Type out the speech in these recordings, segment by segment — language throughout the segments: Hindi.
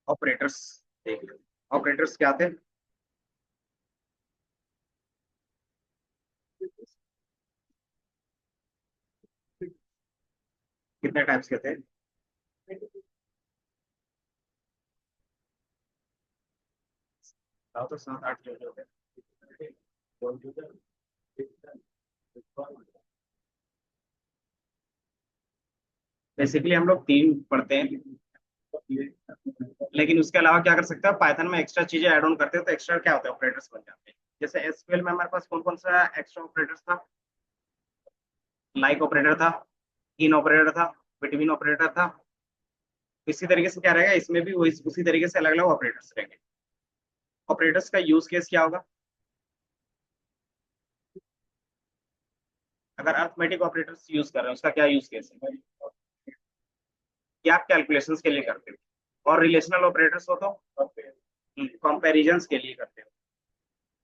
ऑपरेटर्स देख लो। ऑपरेटर्स क्या थे? कितने टाइप्स के थे? बताओ तो, 7 8 जो थे। बेसिकली हम लोग 3 पढ़ते हैं, लेकिन उसके अलावा क्या कर सकते हैं, पाइथन में एक्स्ट्रा चीजें ऐड ऑन करते हैं तो एक्स्ट्रा क्या होता है, ऑपरेटर्स बन जाते हैं। जैसे एसक्यूएल में हमारे पास कौन कौन सा एक्स्ट्रा ऑपरेटर्स था? लाइक ऑपरेटर था, इन ऑपरेटर था, बिटवीन ऑपरेटर था। इसी तरीके से क्या रहेगा, इसमें भी वही उसी तरीके से अलग अलग ऑपरेटर्स रहेंगे। ऑपरेटर्स का यूज केस क्या होगा? अगर अर्थमेटिक ऑपरेटर्स यूज कर रहे हैं, उसका क्या यूज केस है? कि आप कैलकुलेशंस के लिए करते हो। और रिलेशनल ऑपरेटर्स हो तो कंपेरिजन के लिए करते हो।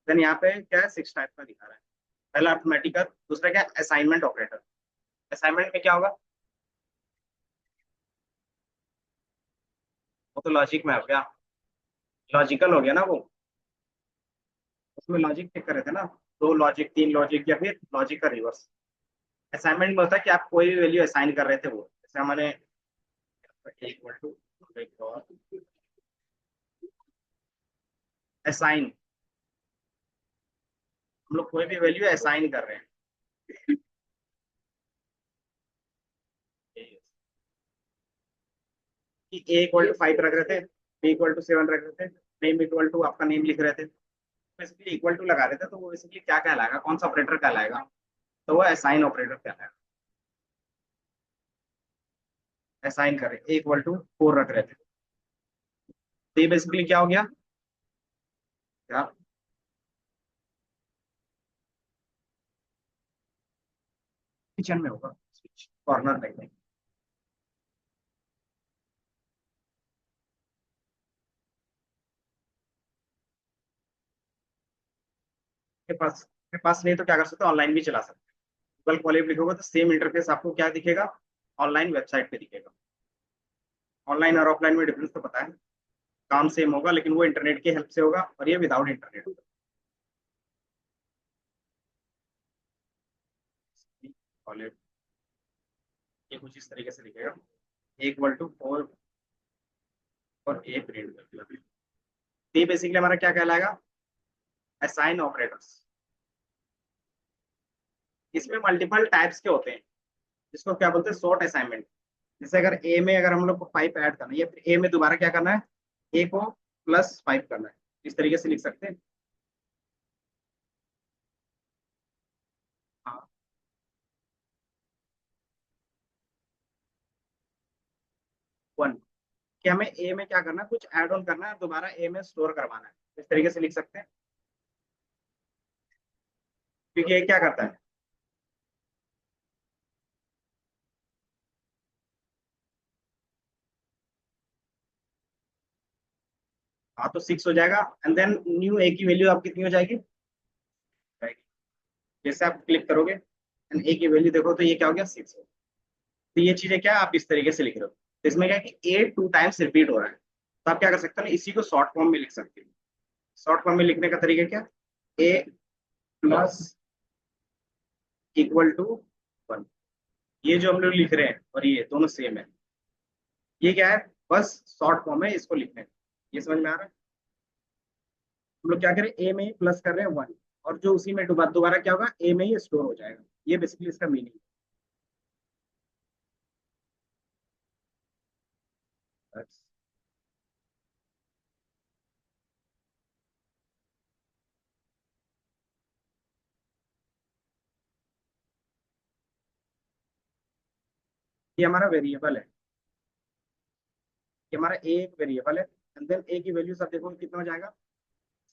देन यहाँ पे क्या है, 6 टाइप का दिखा रहा है। पहला अर्थमेटिक, दूसरा क्या, असाइनमेंट ऑपरेटर। असाइनमेंट में क्या होगा? वो तो लॉजिक में हो गया, लॉजिकल हो गया ना वो। उसमें लॉजिक चेक कर रहे थे ना, 2 लॉजिक 3 लॉजिक या फिर लॉजिक का रिवर्स। असाइनमेंट में होता है कि आप कोई भी वैल्यू असाइन कर रहे थे, वो जैसे हमने इक्वल टू असाइन, हम लोग कोई भी वैल्यू असाइन कर रहे हैं। कि ए इक्वल टू 5 रख रहे थे, बी इक्वल टू 7 रख रहे थे, नेम इक्वल टू आपका नेम लिख रहे थे, बेसिकली इक्वल टू लगा रहे थे, तो वो बेसिकली क्या कहलाएगा, कौन सा ऑपरेटर कहलाएगा? तो वो असाइन ऑपरेटर कहलाएगा। असाइन कर रहे, ए इक्वल टू 4 रख रहे थे, तो ये बेसिकली क्या हो गया? क्या? किचन में होगा, स्विच कॉर्नर रख के पास नहीं तो क्या कर सकते, ऑनलाइन भी चला सकते हैं। गूगल कॉलेज लिखोगे तो सेम इंटरफेस आपको क्या दिखेगा, ऑनलाइन वेबसाइट पे दिखेगा। ऑनलाइन और ऑफलाइन में डिफरेंस तो पता है, काम सेम होगा लेकिन वो इंटरनेट की हेल्प से होगा और ये विदाउट इंटरनेट होगा। कॉलेज ये कुछ इस तरीके से दिखेगा, एक वर्ल टू 4 और ए प्रिंट कर दिया। तो ये बेसिकली हमारा क्या कहलाएगा, असाइन ऑपरेटर्स। इसमें मल्टीपल टाइप्स के होते हैं, जिसको क्या बोलते हैं, शॉर्ट असाइनमेंट। जैसे अगर ए में अगर हम लोग को 5 ऐड करना है या फिर ए में दोबारा क्या करना है, ए को +5 करना है, इस तरीके से लिख सकते हैं। हाँ, 1 कि हमें ए में क्या करना है, कुछ ऐड ऑन करना है, दोबारा ए में स्टोर करवाना है, इस तरीके से लिख सकते हैं। क्योंकि ये क्या करता है, हाँ तो 6 हो जाएगा, एंड देन न्यू ए की वैल्यू आप कितनी हो जाएगी? जैसे आप क्लिक करोगे एंड ए की वैल्यू देखो तो ये क्या हो गया, 6। तो ये चीजें क्या आप इस तरीके से लिख रहे हो, तो इसमें क्या है कि ए 2 टाइम्स रिपीट हो रहा है, तो आप क्या कर सकते हो ना, इसी को शॉर्ट फॉर्म में लिख सकते हो। शॉर्ट फॉर्म में लिखने का तरीका क्या, ए प्लस इक्वल टू 1। ये जो हम लोग लिख रहे हैं और ये दोनों सेम है, ये क्या है, बस शॉर्ट फॉर्म है इसको लिखने का। ये समझ में आ रहा है? हम लोग क्या करें, ए में ही प्लस कर रहे हैं 1, और जो उसी में दोबारा दोबारा क्या होगा, ए में ही स्टोर हो जाएगा। ये बेसिकली इसका मीनिंग है। ये हमारा वेरिएबल है, ये हमारा ए एक वेरिएबल है, एंड देन ए की वैल्यू सब देखो कितना हो जाएगा,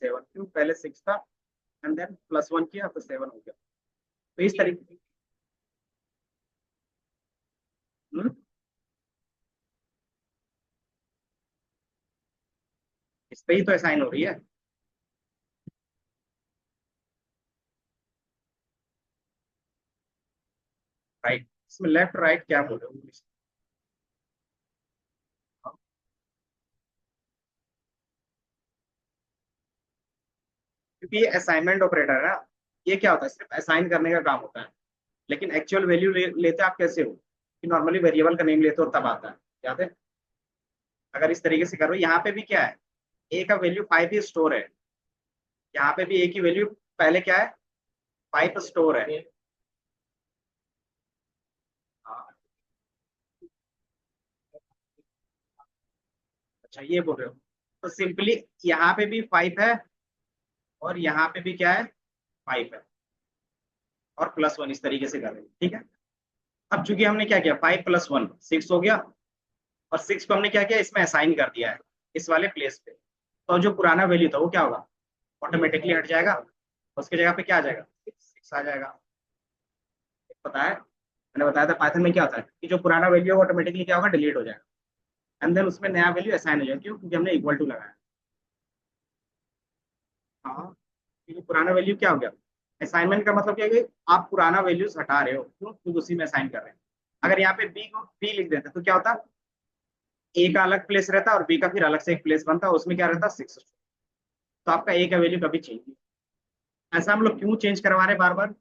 7। क्यों, पहले 6 था एंड देन +1 किया तो 7 हो गया। तो इस तरीके, इस पे ही तो असाइन हो रही है। राइट, इसमें लेफ्ट राइट क्या बोल रहे हो? क्योंकि ये असाइनमेंट ऑपरेटर है ना, ये क्या होता है, सिर्फ असाइन करने का काम होता है। लेकिन एक्चुअल वैल्यू लेते आप कैसे हो, कि नॉर्मली वेरिएबल का नेम लेते हो तब आता है, याद है। अगर इस तरीके से करो, यहाँ पे भी क्या है, ए का वैल्यू 5 ही स्टोर है, यहाँ पे भी ए की वैल्यू पहले क्या है, 5 स्टोर है। हाँ, अच्छा ये बोल रहे हो, तो सिंपली यहाँ पे भी 5 है और यहाँ पे भी क्या है, 5 है, और +1 इस तरीके से कर रहे हैं, ठीक है। अब चूंकि हमने क्या किया, 5 + 1 6 हो गया, और 6 को हमने क्या किया, इसमें असाइन कर दिया है इस वाले प्लेस पे। तो जो पुराना वैल्यू था वो क्या होगा, ऑटोमेटिकली हट जाएगा, उसकी जगह पे क्या आ जाएगा, 6 आ जाएगा। पता है, मैंने बताया था पाइथन में क्या होता है, कि जो पुराना वैल्यू है ऑटोमेटिकली क्या होगा, डिलीट हो जाएगा, एंड देन उसमें नया वैल्यू असाइन हो जाएगा। क्यों, क्योंकि हमने इक्वल टू लगाया। हाँ, क्योंकि पुराना वैल्यू क्या हो गया, असाइनमेंट का मतलब क्या है कि आप पुराना वैल्यूज हटा रहे हो, क्यों, क्योंकि उसी में असाइन कर रहे हैं। अगर यहाँ पे बी को बी लिख देते तो क्या होता, ए का अलग प्लेस रहता और बी का फिर अलग से एक प्लेस बनता, उसमें क्या रहता, 6। तो आपका ए का वैल्यू कभी चेंज नहीं। ऐसा हम लोग क्यों चेंज करवा रहे हैं बार बार,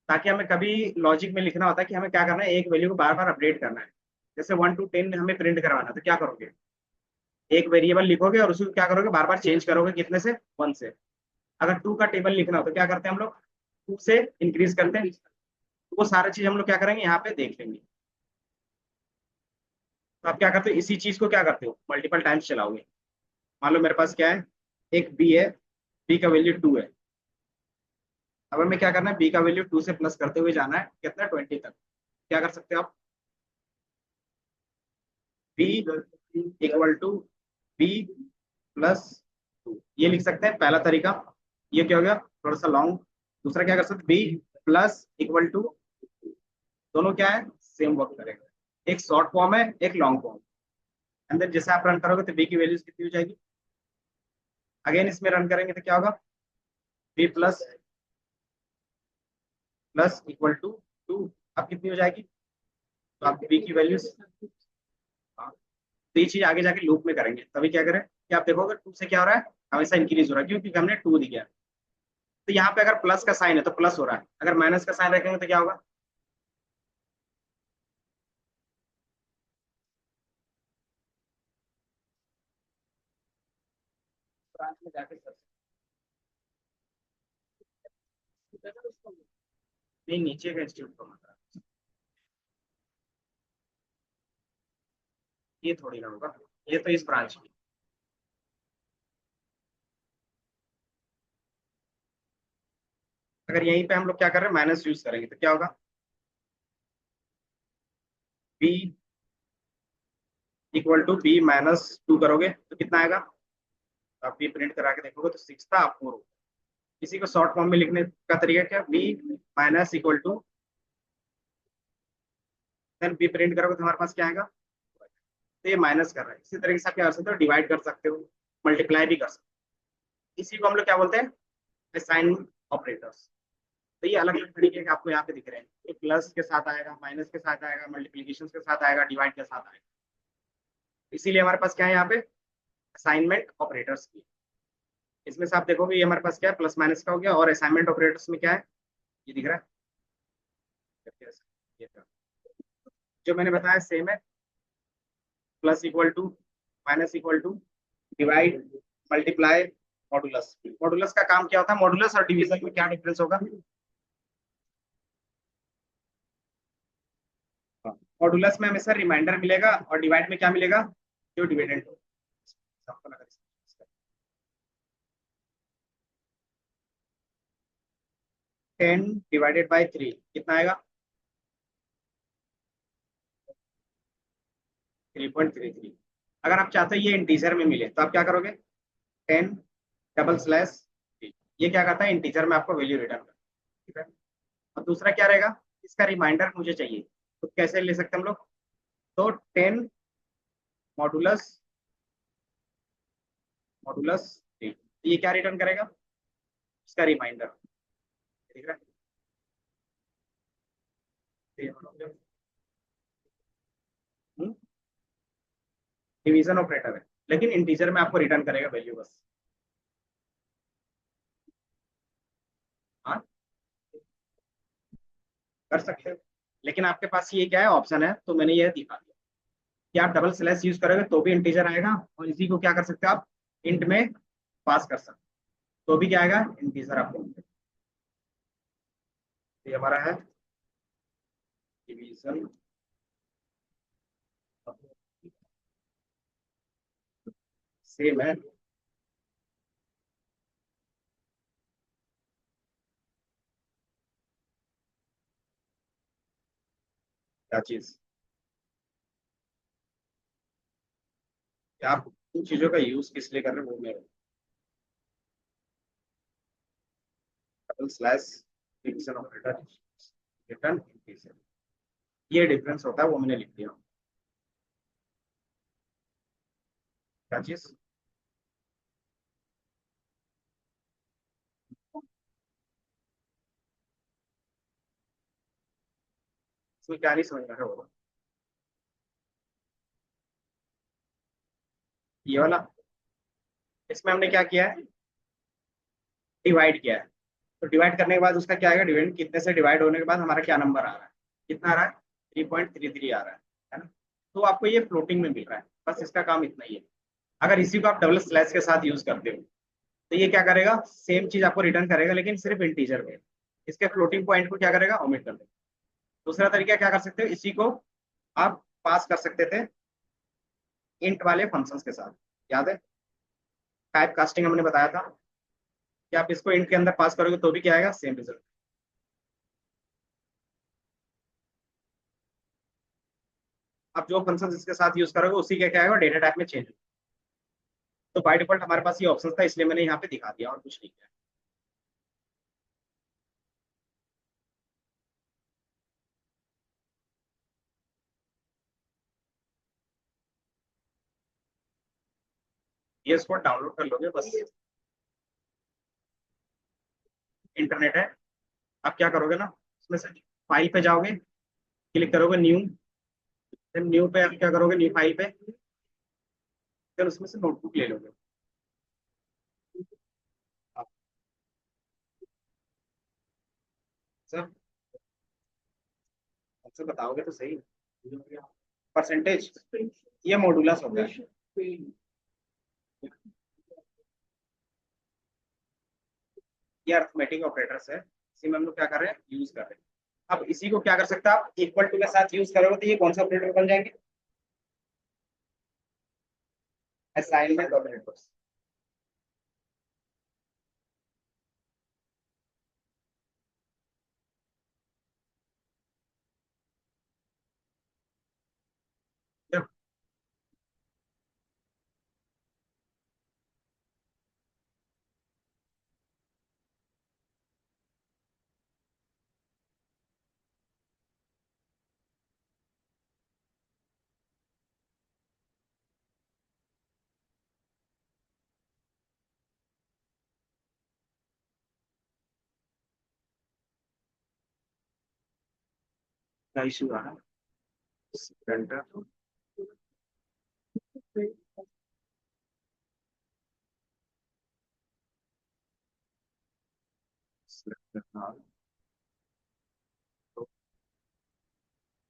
ताकि हमें कभी लॉजिक में लिखना होता है कि हमें क्या करना है, एक वैल्यू को बार बार अपडेट करना है। जैसे 1 to 10 हमें प्रिंट करवाना है, तो क्या करोगे, एक वेरिएबल लिखोगे और उसको क्या करोगे, बार बार चेंज करोगे, कितने से, 1 से। अगर 2 का टेबल लिखना हो तो क्या करते हैं हम लोग, 2 से इंक्रीज करते हैं। तो वो सारा चीज हम लोग क्या करेंगे, यहाँ पे देख लेंगे। तो आप क्या करते हो, इसी चीज को क्या करते हो, मल्टीपल टाइम्स चलाओगे। मान लो मेरे पास क्या है, एक बी है, बी का वैल्यू 2 है। अब हमें क्या करना है, बी का वैल्यू 2 से प्लस करते हुए जाना है, कितना, 20 तक। क्या कर सकते हो आप, बी इक्वल टू बी +2, ये लिख सकते हैं पहला तरीका। ये क्या हो गया, थोड़ा सा लॉन्ग। दूसरा क्या कर सकते, बी प्लस इक्वल टू, दोनों क्या है, सेम वर्क करेगा। एक शॉर्ट फॉर्म है, एक लॉन्ग फॉर्म। अंदर जैसे आप रन करोगे तो बी की वैल्यूज कितनी हो जाएगी, अगेन इसमें रन करेंगे तो क्या होगा, B plus plus equal to 2, अब कितनी हो जाएगी, तो आप बी की वैल्यूज, तो ये चीज आगे जाके लूप में करेंगे, तभी क्या करें कि आप देखोगे 2 से क्या हो रहा है, हमेशा इंक्रीज हो रहा है, क्यों, क्योंकि हमने 2 दिया। तो यहाँ पे अगर प्लस का साइन है तो प्लस हो रहा है, अगर माइनस का साइन रखेंगे तो क्या होगा। ब्रांच में जाके नहीं, नीचे का इंस्टीट्यूट को मतलब, ये थोड़ी ना होगा, ये तो इस ब्रांच की। अगर यहीं पे हम लोग क्या कर रहे हैं, माइनस यूज करेंगे तो क्या होगा, बी इक्वल टू बी -2 करोगे तो कितना आएगा, तो आप बी प्रिंट करा के देखोगे तो 6 था, आप 4 हो। इसी को शॉर्ट फॉर्म में लिखने का तरीका क्या, B minus equal to, then B print करोगे तो हमारे पास क्या आएगा, तो ये माइनस कर रहा है। इसी तरीके से आप क्या कर सकते हो, डिवाइड कर सकते हो, मल्टीप्लाई भी कर सकते हो। इसी को हम लोग क्या बोलते हैं, असाइन ऑपरेटर्स। तो ये अलग अलग तरीके के आपको यहाँ पे दिख रहे हैं, ये प्लस के साथ आएगा, माइनस के साथ आएगा, मल्टीप्लीकेशन के साथ आएगा, डिवाइड के साथ आएगा। इसीलिए हमारे पास क्या है यहाँ पे, असाइनमेंट ऑपरेटर्स की। इसमें से आप देखोगे ये हमारे पास क्या है, प्लस माइनस का हो गया, और असाइनमेंट ऑपरेटर्स में क्या है, ये दिख रहा है, ये जो मैंने बताया सेम है, plus equal to, minus equal to, divide, multiply, modulus. Modulus का काम क्या होता है, मॉडुलस और डिवीजन में क्या डिफरेंस होगा, मॉडुलस में हमेशा रिमाइंडर मिलेगा और डिवाइड में क्या मिलेगा, जो डिविडेंड हो। 10/3 कितना आएगा, 3.33। अगर आप चाहते हो ये इंटीजर में मिले तो आप क्या करोगे, 10 डबल स्लैश 3, ये क्या करता है, इंटीजर में आपको वैल्यू रिटर्न करता है, ठीक है। और दूसरा क्या रहेगा, इसका रिमाइंडर मुझे चाहिए, तो कैसे ले सकते हैं हम लोग, तो 10 मॉडुलस 3, ये क्या रिटर्न करेगा, इसका रिमाइंडर, ठीक है। डिवीजन ऑपरेटर है, लेकिन इंटीजर में आपको रिटर्न करेगा वैल्यू बस। हाँ, कर सकते हो, लेकिन आपके पास ये क्या है, ऑप्शन है, तो मैंने ये दिखा दिया कि आप डबल स्लैश यूज करोगे तो भी इंटीजर आएगा, और इसी को क्या कर सकते हो आप, इंट में पास कर सकते हो, तो भी क्या आएगा, इंटीजर आपको मिलेगा। ये हमारा है डिवीजन, सेम है। क्या चीज, कि आप इन चीजों का यूज किस लिए कर रहे हो, वो मेरे double slash division operator, return integer, ये डिफरेंस होता है, वो मैंने लिख दिया। क्या चीज, इसमें क्या नहीं समझ रहा है वो, ये वाला, इसमें हमने क्या किया है, डिवाइड किया है। तो डिवाइड करने के बाद उसका क्या आएगा, डिवाइड कितने से डिवाइड होने के बाद हमारा क्या नंबर आ रहा है, कितना आ रहा है, 3.33 आ रहा है ना। तो आपको ये फ्लोटिंग में मिल रहा है, बस इसका काम इतना ही है। अगर इसी को आप डबल स्लैश के साथ यूज करते हो तो ये क्या करेगा, सेम चीज आपको रिटर्न करेगा, लेकिन सिर्फ इंटीजर में, इसके फ्लोटिंग पॉइंट को क्या करेगा, ओमिट कर देगा। दूसरा तरीका क्या कर सकते हो, इसी को आप पास कर सकते थे इंट वाले फंक्शंस के साथ, याद है, टाइप कास्टिंग हमने बताया था कि आप इसको इंट के अंदर पास करोगे तो भी क्या आएगा, सेम रिजल्ट। आप जो फंक्शन इसके साथ यूज करोगे उसी के क्या आएगा, डेटा टाइप में चेंज। तो बाय डिफॉल्ट हमारे पास ये ऑप्शन था, इसलिए मैंने यहाँ पे दिखा दिया और कुछ नहीं किया। ये इसको डाउनलोड कर लोगे बस, इंटरनेट है। आप क्या करोगे ना, उसमें से फाइल पे जाओगे, क्लिक करोगे न्यू, फिर न्यू पे आप क्या करोगे, न्यू फाइल पे, फिर उसमें से नोटबुक ले लोगे। आप सब आपसे बताओगे तो सही, परसेंटेज, ये मॉडुलस होता है, ये अर्थमेटिक ऑपरेटर्स है, इसी में हम लोग क्या कर रहे हैं, यूज कर रहे हैं। अब इसी को क्या कर सकते हैं आप, इक्वल टू के साथ यूज करोगे तो ये कौन सा ऑपरेटर बन जाएंगे, असाइनमेंट ऑपरेटर्स। क्या इशू आ रहा है,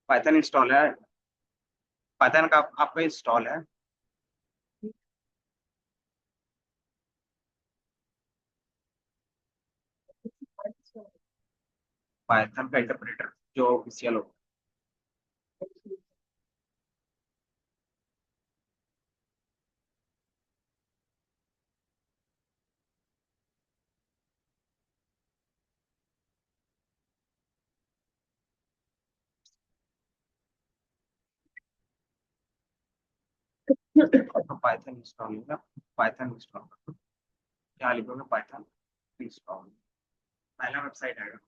पाइथन इंस्टॉल है, पाइथन का आपका इंस्टॉल है, पाइथन का इंटरप्रेटर जो ऑफिशियल हो। तो पाइथन इंस्टॉल होगा, पाइथन इंस्टॉल करो, क्या लिखोगे, पाइथन इंस्टॉल, पहला वेबसाइट आएगा,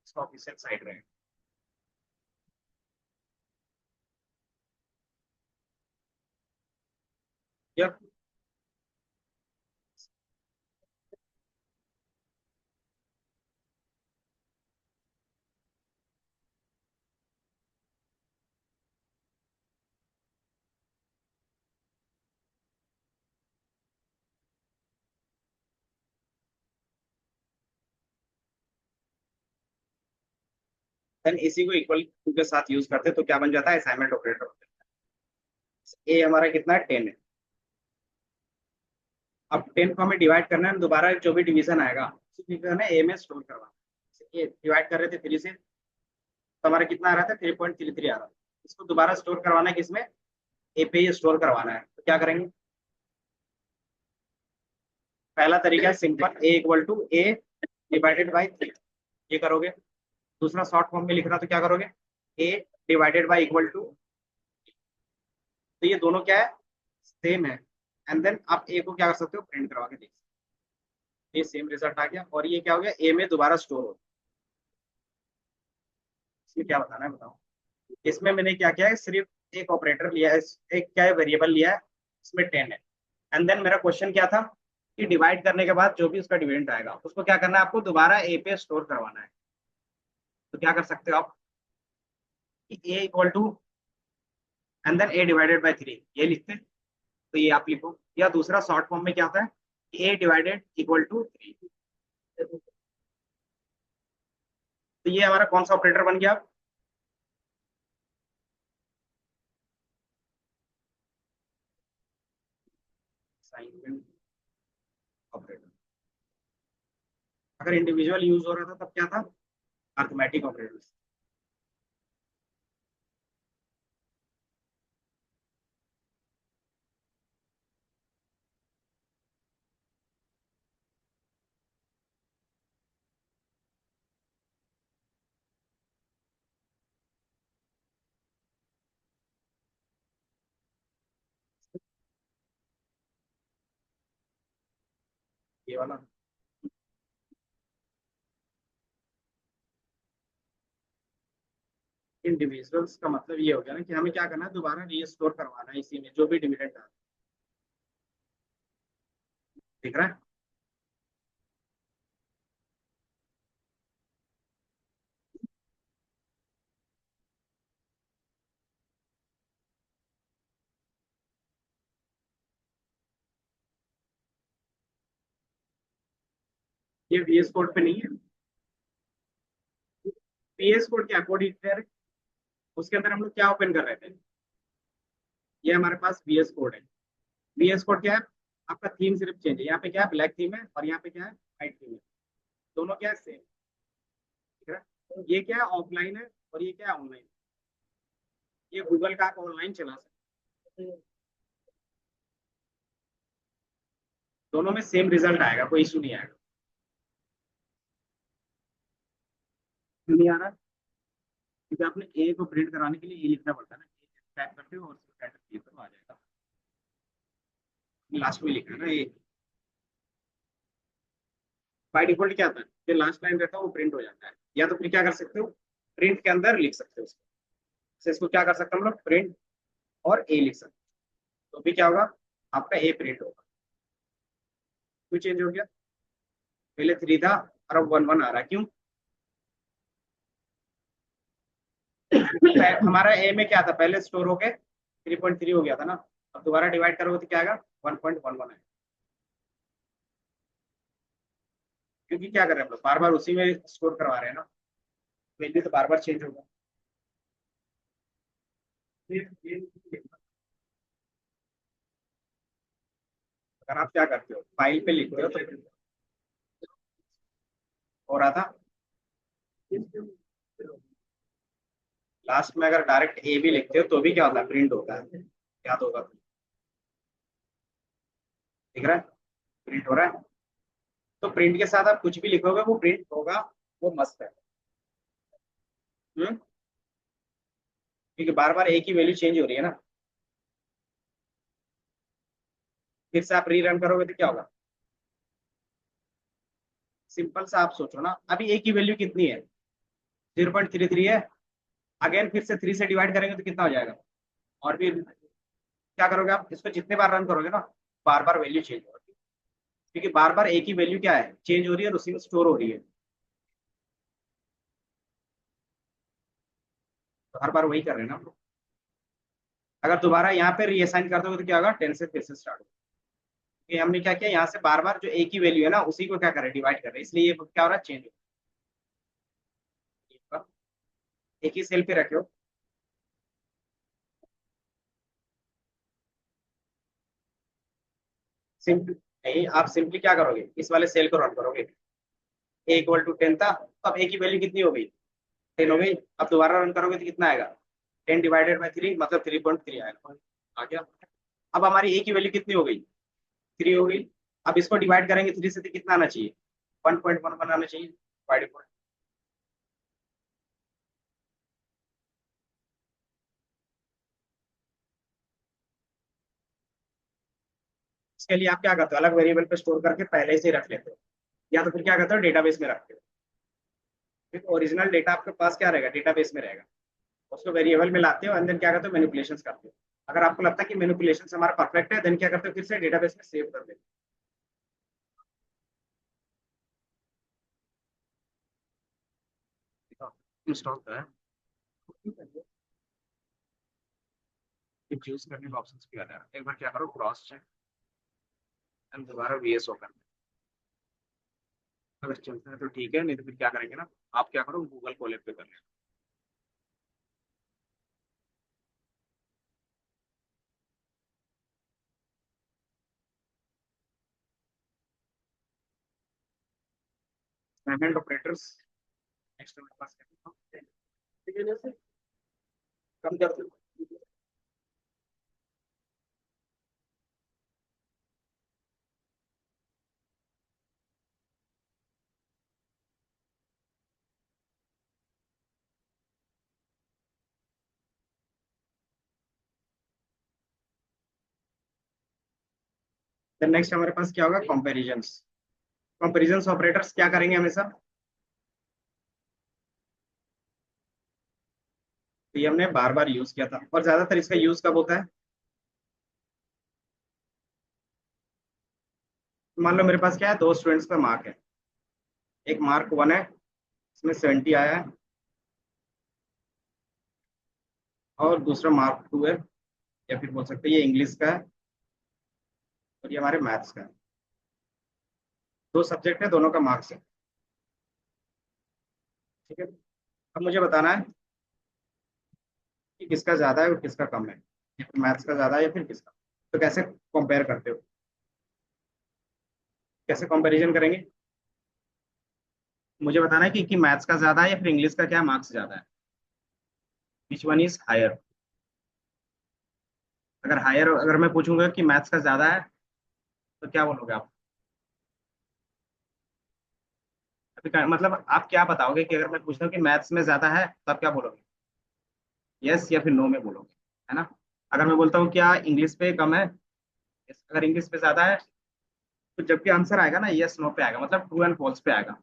इसका ऑफिशियल साइट रहेगा। यप, देन इसी को इक्वल टू के साथ यूज करते हैं तो क्या बन जाता है, असाइनमेंट ऑपरेटर। ए हमारा कितना है, 10 है। अब 10 को हमें डिवाइड करना है, दोबारा जो भी डिवीजन आएगा उसी डिवीजन में ए में स्टोर करवाना। ए डिवाइड कर रहे थे 3 से, तो हमारा कितना आ रहा था, 3.33 आ रहा था। इसको दोबारा स्टोर करवाना है किसमें, ए पे ही स्टोर करवाना है। तो क्या करेंगे, पहला तरीका है simple, A equal to A divided by 3, ये करोगे। दूसरा शॉर्ट फॉर्म में लिखना, तो क्या करोगे, ए डिवाइडेड बाई इक्वल टू, तो ये दोनों क्या है, सेम है। एंड देन आप ए को क्या कर सकते हो, प्रिंट करवा के देख सकते हो। ये सेम रिजल्ट आ गया, और ये क्या हो गया, ए में दोबारा स्टोर हो। इसमें क्या बताना है बताओ। इसमें मैंने क्या किया है, सिर्फ एक ऑपरेटर लिया है, एक क्या है, वेरिएबल लिया है, इसमें 10 है। एंड देन मेरा क्वेश्चन क्या था कि डिवाइड करने के बाद जो भी उसका डिविडेंड आएगा उसको क्या करना है, आपको दोबारा ए पे स्टोर करवाना है। तो क्या कर सकते हो आप, A equal to and then A divided by 3 ये लिखते हैं। तो ये आप लिखो, या दूसरा शॉर्ट फॉर्म में क्या होता है, ए डिवाइडेड इक्वल टू 3। तो ये हमारा कौन सा ऑपरेटर बन गया, असाइनमेंट ऑपरेटर। अगर इंडिविजुअल यूज हो रहा था तब क्या था, अर्थमेटिक ऑपरेटर। ये वाला इंडिविजुअल्स का मतलब ये हो गया ना कि हमें क्या करना है, दोबारा रीस्टोर करवाना है इसी में जो भी डिविडेंड आ, दिख रहा है। ये वीएस कोड पे नहीं है, वीएस कोड क्या कोड है, उसके अंदर हम लोग क्या ओपन कर रहे थे, ये हमारे पास वीएस कोड है। वीएस कोड क्या है, आपका थीम सिर्फ चेंज है, यहाँ पे क्या है, ब्लैक थीम है, और यहाँ पे क्या है, व्हाइट थीम है। दोनों क्या है, सेम। ठीक है, तो ये क्या है, ऑफलाइन है, और ये क्या है, ऑनलाइन। ये गूगल का आप ऑनलाइन चला सकते हैं, दोनों में सेम रिजल्ट आएगा, कोई इशू नहीं आएगा। क्यों नहीं आ रहा, क्योंकि आपने ए को प्रिंट कराने के लिए ये लिखना पड़ता है ना, टाइप करते हो और टाइप तो आ जाएगा। लास्ट में लिखा है ना ये, बाय डिफॉल्ट क्या आता है, जो लास्ट लाइन रहता है वो प्रिंट हो जाता है। या तो फिर क्या कर सकते हो, प्रिंट के अंदर लिख सकते हो उसको। जैसे इसको क्या कर सकते हैं हम लोग, प्रिंट और ए लिख सकते हैं, तो भी क्या होगा, आपका ए प्रिंट होगा। क्यों चेंज हो गया, पहले 3 था और अब 1 1 आ रहा है, क्यों हमारा ए में क्या था, पहले स्टोर होके 3.3 हो गया था ना, अब दोबारा डिवाइड करोगे तो क्या आएगा, 1.11 है। क्योंकि क्या कर रहे हैं हम लोग, बार बार उसी में स्टोर करवा रहे हैं ना, वैल्यू तो बार बार चेंज होगा। अगर आप क्या करते हो, फाइल पे लिखते हो तो हो रहा था, लास्ट में अगर डायरेक्ट ए भी लिखते हो तो भी क्या होता है, प्रिंट होता है, याद होगा तो। दिख रहा है, प्रिंट हो रहा है। तो प्रिंट के साथ आप कुछ भी लिखोगे वो प्रिंट होगा, वो मस्त है। क्योंकि बार बार एक ही वैल्यू चेंज हो रही है ना, फिर से आप री रन करोगे तो क्या होगा, सिंपल सा आप सोचो ना, अभी एक ही वैल्यू कितनी है, 0.33 है। अगेन फिर से 3 से डिवाइड करेंगे तो कितना हो जाएगा, और फिर क्या करोगे आप, इसको जितने बार रन करोगे ना, बार बार वैल्यू चेंज होगी। क्योंकि बार बार एक ही वैल्यू क्या है, चेंज हो रही है और उसी में स्टोर हो रही है, तो हर बार वही कर रहे हैं ना हम लोग। अगर दोबारा यहाँ पे रीअसाइन कर दोगे तो क्या होगा, 10 से फिर से स्टार्ट होगा। क्योंकि हमने क्या किया, यहाँ से बार बार जो एक ही वैल्यू है ना उसी को क्या कर रहे हैं, डिवाइड कर रहे हैं, इसलिए ये क्या हो रहा है, चेंज हो रहा है। एक ही सेल पे रखे हो। सिंपल नहीं, आप सिंपली क्या करोगे, इस वाले सेल को रन करोगे। ए इक्वल टू 10 था, अब ए की वैल्यू कितनी हो गई, 10 हो गई। अब दोबारा रन करोगे तो कितना आएगा, 10 डिवाइडेड बाई 3 मतलब 3.3 आएगा। आ गया। अब हमारी ए की वैल्यू कितनी हो गई, 3 हो गई। अब इसको डिवाइड करेंगे 3 से तो कितना आना चाहिए, 1.1 आना चाहिए डिवाइडेड। इसके लिए आप क्या करते हो, अलग वेरिएबल पे स्टोर करके पहले से ही रख लेते हो, या तो फिर क्या करते हो डेटाबेस में रखते हो। क्योंकि ओरिजिनल डेटा आपके पास क्या रहेगा, डेटाबेस में रहेगा। उसको वेरिएबल में लाते हो एंड देन क्या करते हो, मैनिपुलेशन करते हो। अगर आपको लगता है कि मैनिपुलेशन हमारा परफेक्ट है, देन क्या करते हो, फिर से डेटाबेस में सेव कर देते हो। इंस्टॉल का है, चूज करने का ऑप्शन भी आ रहा है, एक बार क्या करो क्रॉस चेक एंड दोबारा वीएस ओपन। अगर चलता है तो ठीक है, नहीं तो फिर क्या करेंगे ना, आप क्या करो गूगल कोलैब पे कर लेना। पेमेंट ऑपरेटर्स नेक्स्ट हमारे पास क्या है? ठीक है, जैसे कम कर दो। देन नेक्स्ट हमारे पास क्या होगा, कंपैरिजंस। कंपैरिजंस ऑपरेटर्स क्या करेंगे हमेशा, तो ये हमने बार बार यूज किया था और ज्यादातर इसका यूज कब होता है। मान लो मेरे पास क्या है, दो स्टूडेंट्स का मार्क है, एक मार्क 1 है, इसमें 70 आया है, और दूसरा मार्क 2 है, या फिर बोल सकते हैं ये इंग्लिश का है और ये हमारे मैथ्स का है। दो सब्जेक्ट है, दोनों का मार्क्स है। ठीक है, अब मुझे बताना है कि किसका ज्यादा है और किसका कम है, या फिर मैथ्स का ज्यादा है या फिर किसका। तो कैसे कंपेयर करते हो, कैसे कंपैरिजन करेंगे। मुझे बताना है कि मैथ्स का ज्यादा है या फिर इंग्लिश का क्या मार्क्स ज्यादा है, विच वन इज हायर। अगर हायर, अगर मैं पूछूंगा कि मैथ्स का ज्यादा है, तो क्या बोलोगे आप। मतलब आप क्या बताओगे कि अगर मैं पूछता हूँ कि मैथ्स में ज्यादा है, तो आप क्या बोलोगे, यस या फिर नो में बोलोगे, है ना। अगर मैं बोलता हूँ क्या इंग्लिश पे कम है, yes, अगर इंग्लिश पे ज्यादा है, तो जबकि आंसर आएगा ना यस नो पे आएगा, मतलब ट्रू एंड फॉल्स पे आएगा।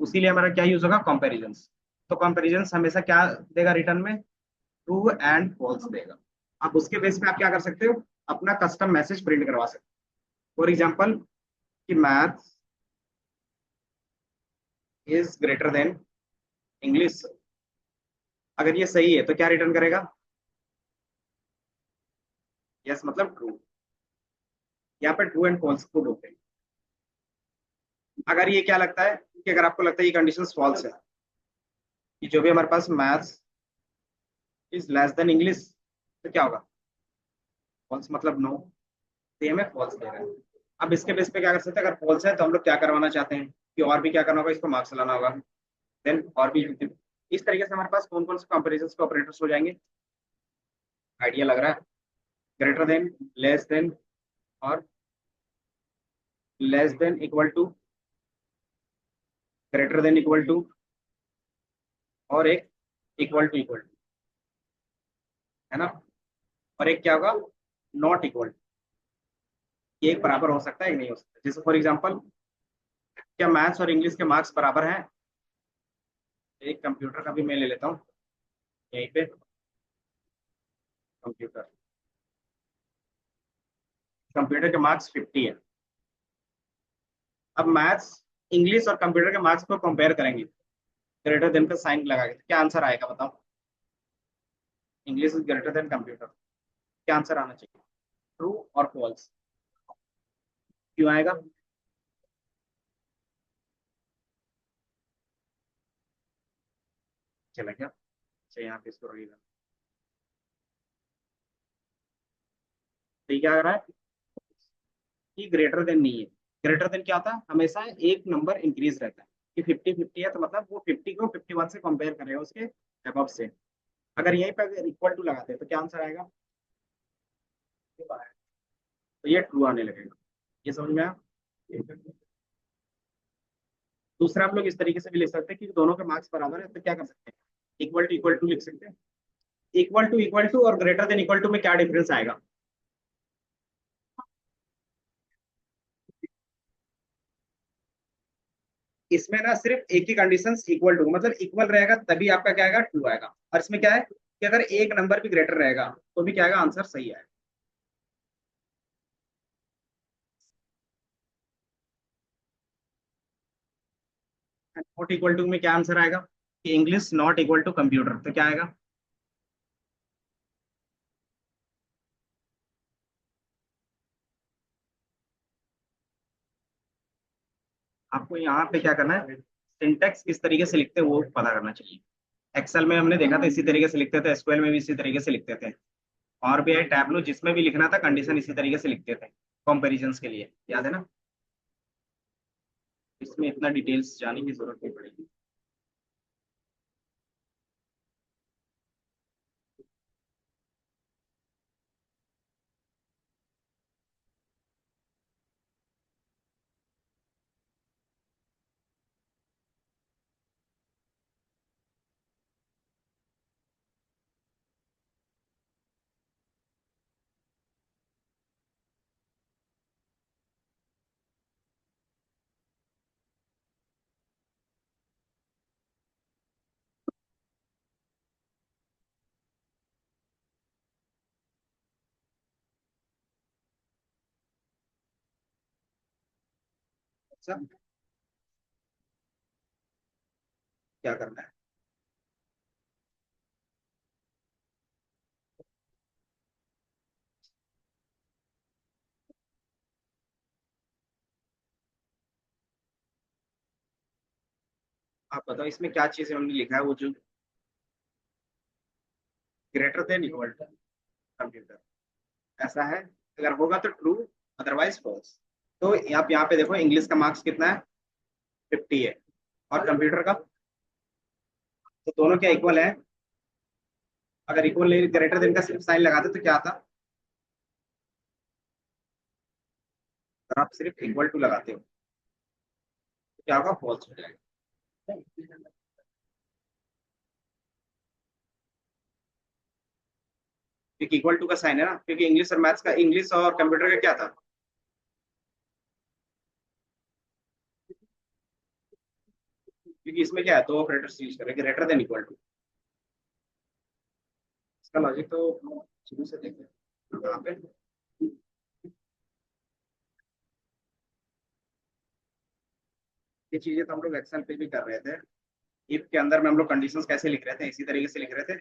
उसीलिए हमारा क्या यूज होगा, कंपेरिजन्स। तो कंपेरिजन्स हमेशा क्या देगा रिटर्न में, ट्रू एंड फॉल्स देगा। आप उसके बेस पे आप क्या कर सकते हो, अपना कस्टम मैसेज प्रिंट करवा सकते हो। फॉर एग्जाम्पल कि maths is greater than English, अगर ये सही है तो क्या रिटर्न करेगा, यस मतलब ट्रू। यहाँ पे ट्रू एंड फॉल्स को बोलते हैं। अगर ये क्या लगता है कि अगर आपको लगता है ये कंडीशन फॉल्स है, कि जो भी हमारे पास maths is less than English, तो क्या होगा, फॉल्स मतलब नो। तो ये हमें फॉल्स दे रहा है। अब इसके बेस पे क्या कर सकते हैं, अगर फॉल्स है तो हम लोग क्या करवाना चाहते हैं कि और भी क्या करना होगा, इसको मार्क्स लाना होगा। देन और भी इस तरीके से हमारे पास कौन कौन से कंपेरिजन के ऑपरेटर्स हो जाएंगे, आइडिया लग रहा है। ग्रेटर देन, लेस देन, और less than equal to, greater than equal to, और एक इक्वल टू, है ना। और एक क्या होगा, नॉट इक्वल। ये एक बराबर हो सकता है, एक नहीं हो सकता। जैसे फॉर एग्जांपल, क्या मैथ्स और इंग्लिश के मार्क्स बराबर हैं। एक कंप्यूटर का भी मैं ले लेता हूँ यहीं पे, कंप्यूटर, कंप्यूटर के मार्क्स 50 है। अब मैथ्स, इंग्लिश और कंप्यूटर के मार्क्स को कंपेयर करेंगे, ग्रेटर देन का साइन लगा के, तो क्या आंसर आएगा बताओ। English is greater than computer, क्या आंसर आना चाहिए, ट्रू और फॉल्स। क्यों आएगा, चला क्या, से यहाँ पे इसको रहेगा। तो ये क्या कर रहा है कि ग्रेटर देन नहीं है। ग्रेटर देन क्या होता है, हमेशा एक नंबर इंक्रीज रहता है कि 50-50 है, तो मतलब वो 50 को 51 से कंपेयर करेगा उसके अबव से। अगर यहीं पे अगर इक्वल टू लगाते हैं तो क्या आंसर आएगा, तो ये ट्रू आने लगेगा। ये समझ में आया। दूसरा हम लोग इस तरीके से भी लिख सकते हैं कि दोनों के मार्क्स बराबर है तो क्या कर सकते हैं, इक्वल टू लिख सकते हैं। इक्वल टू और ग्रेटर देन इक्वल टू में क्या डिफरेंस आएगा। इसमें ना सिर्फ एक ही कंडीशन इक्वल टू, मतलब इक्वल रहेगा तभी आपका क्या आएगा, ट्रू आएगा। और इसमें क्या है कि अगर एक नंबर भी ग्रेटर रहेगा तो भी क्या आएगा, आंसर सही आएगा। नॉट इक्वल टू में क्या आंसर आएगा कि English not equal to computer, तो क्या आएगा। आपको यहाँ पे क्या करना है, सिंटेक्स किस तरीके से लिखते हैं वो पता करना चाहिए। एक्सेल में हमने देखा था इसी तरीके से लिखते थे, एसक्यूएल में भी इसी तरीके से लिखते थे, और भी आई टैबलो जिसमें भी लिखना था कंडीशन इसी तरीके से लिखते थे कंपैरिजन के लिए, याद है ना। इसमें इतना डिटेल्स जाने की जरूरत नहीं पड़ेगी। अच्छा, क्या करना है, आप बताओ इसमें क्या चीज हमने लिखा है, वो जो greater than equal to computer, ऐसा है। अगर होगा तो ट्रू, अदरवाइज फॉल्स। तो आप यहाँ पे देखो इंग्लिश का मार्क्स कितना है, 50 है, और कंप्यूटर का, तो दोनों क्या इक्वल है। अगर इक्वल नहीं, ग्रेटर देन का सिर्फ साइन लगाते तो क्या आता, अगर आप सिर्फ इक्वल टू लगाते हो तो क्या होगा, फॉल्स हो जाएगा। क्योंकि इक्वल टू का साइन है ना, क्योंकि इंग्लिश और मैथ्स का, इंग्लिश और कंप्यूटर का क्या था, क्योंकि इसमें क्या है, दो ऑपरेटर्स यूज करें, ग्रेटर देन इक्वल टू। इसका लॉजिक तो शुरू से देखें यहाँ पे। ये चीजें तो हम लोग एक्सेल पे भी कर रहे थे, इफ के अंदर में हम लोग कंडीशंस कैसे लिख रहे थे, इसी तरीके से लिख रहे थे।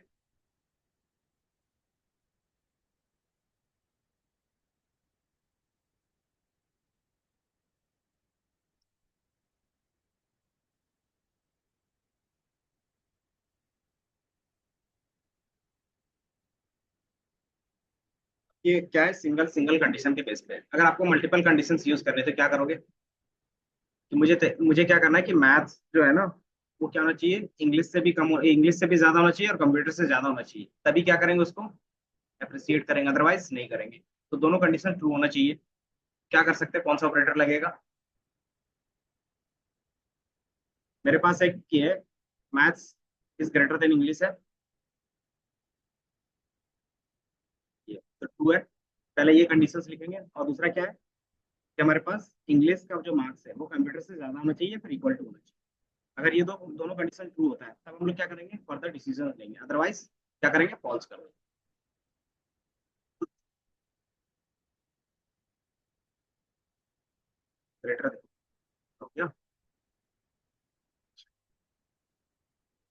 ये क्या है, सिंगल सिंगल कंडीशन के बेस पे है। अगर आपको मल्टीपल कंडीशंस यूज करने तो क्या करोगे, कि मुझे क्या करना है कि मैथ्स जो है ना वो क्या होना चाहिए, इंग्लिश से भी कम, इंग्लिश से भी ज्यादा होना चाहिए और कंप्यूटर से ज्यादा होना चाहिए, तभी क्या करेंगे उसको अप्रिसिएट करेंगे, अदरवाइज नहीं करेंगे। तो दोनों कंडीशन ट्रू होना चाहिए। क्या कर सकते हैं, कौन सा ऑपरेटर लगेगा, मेरे पास एक की है, maths is greater than English है, ये तो ट्रू है। पहले ये कंडीशंस लिखेंगे, और दूसरा क्या है कि हमारे पास इंग्लिश का जो मार्क्स है वो कंप्यूटर से ज्यादा होना चाहिए, फिर इक्वल टू होना चाहिए। अगर ये दो दोनों कंडीशन ट्रू होता है तब हम लोग क्या करेंगे, फर्दर डिसीजन लेंगे, अदरवाइज क्या करेंगे, फॉल्स करेंगे। ग्रेटर देखो क्या,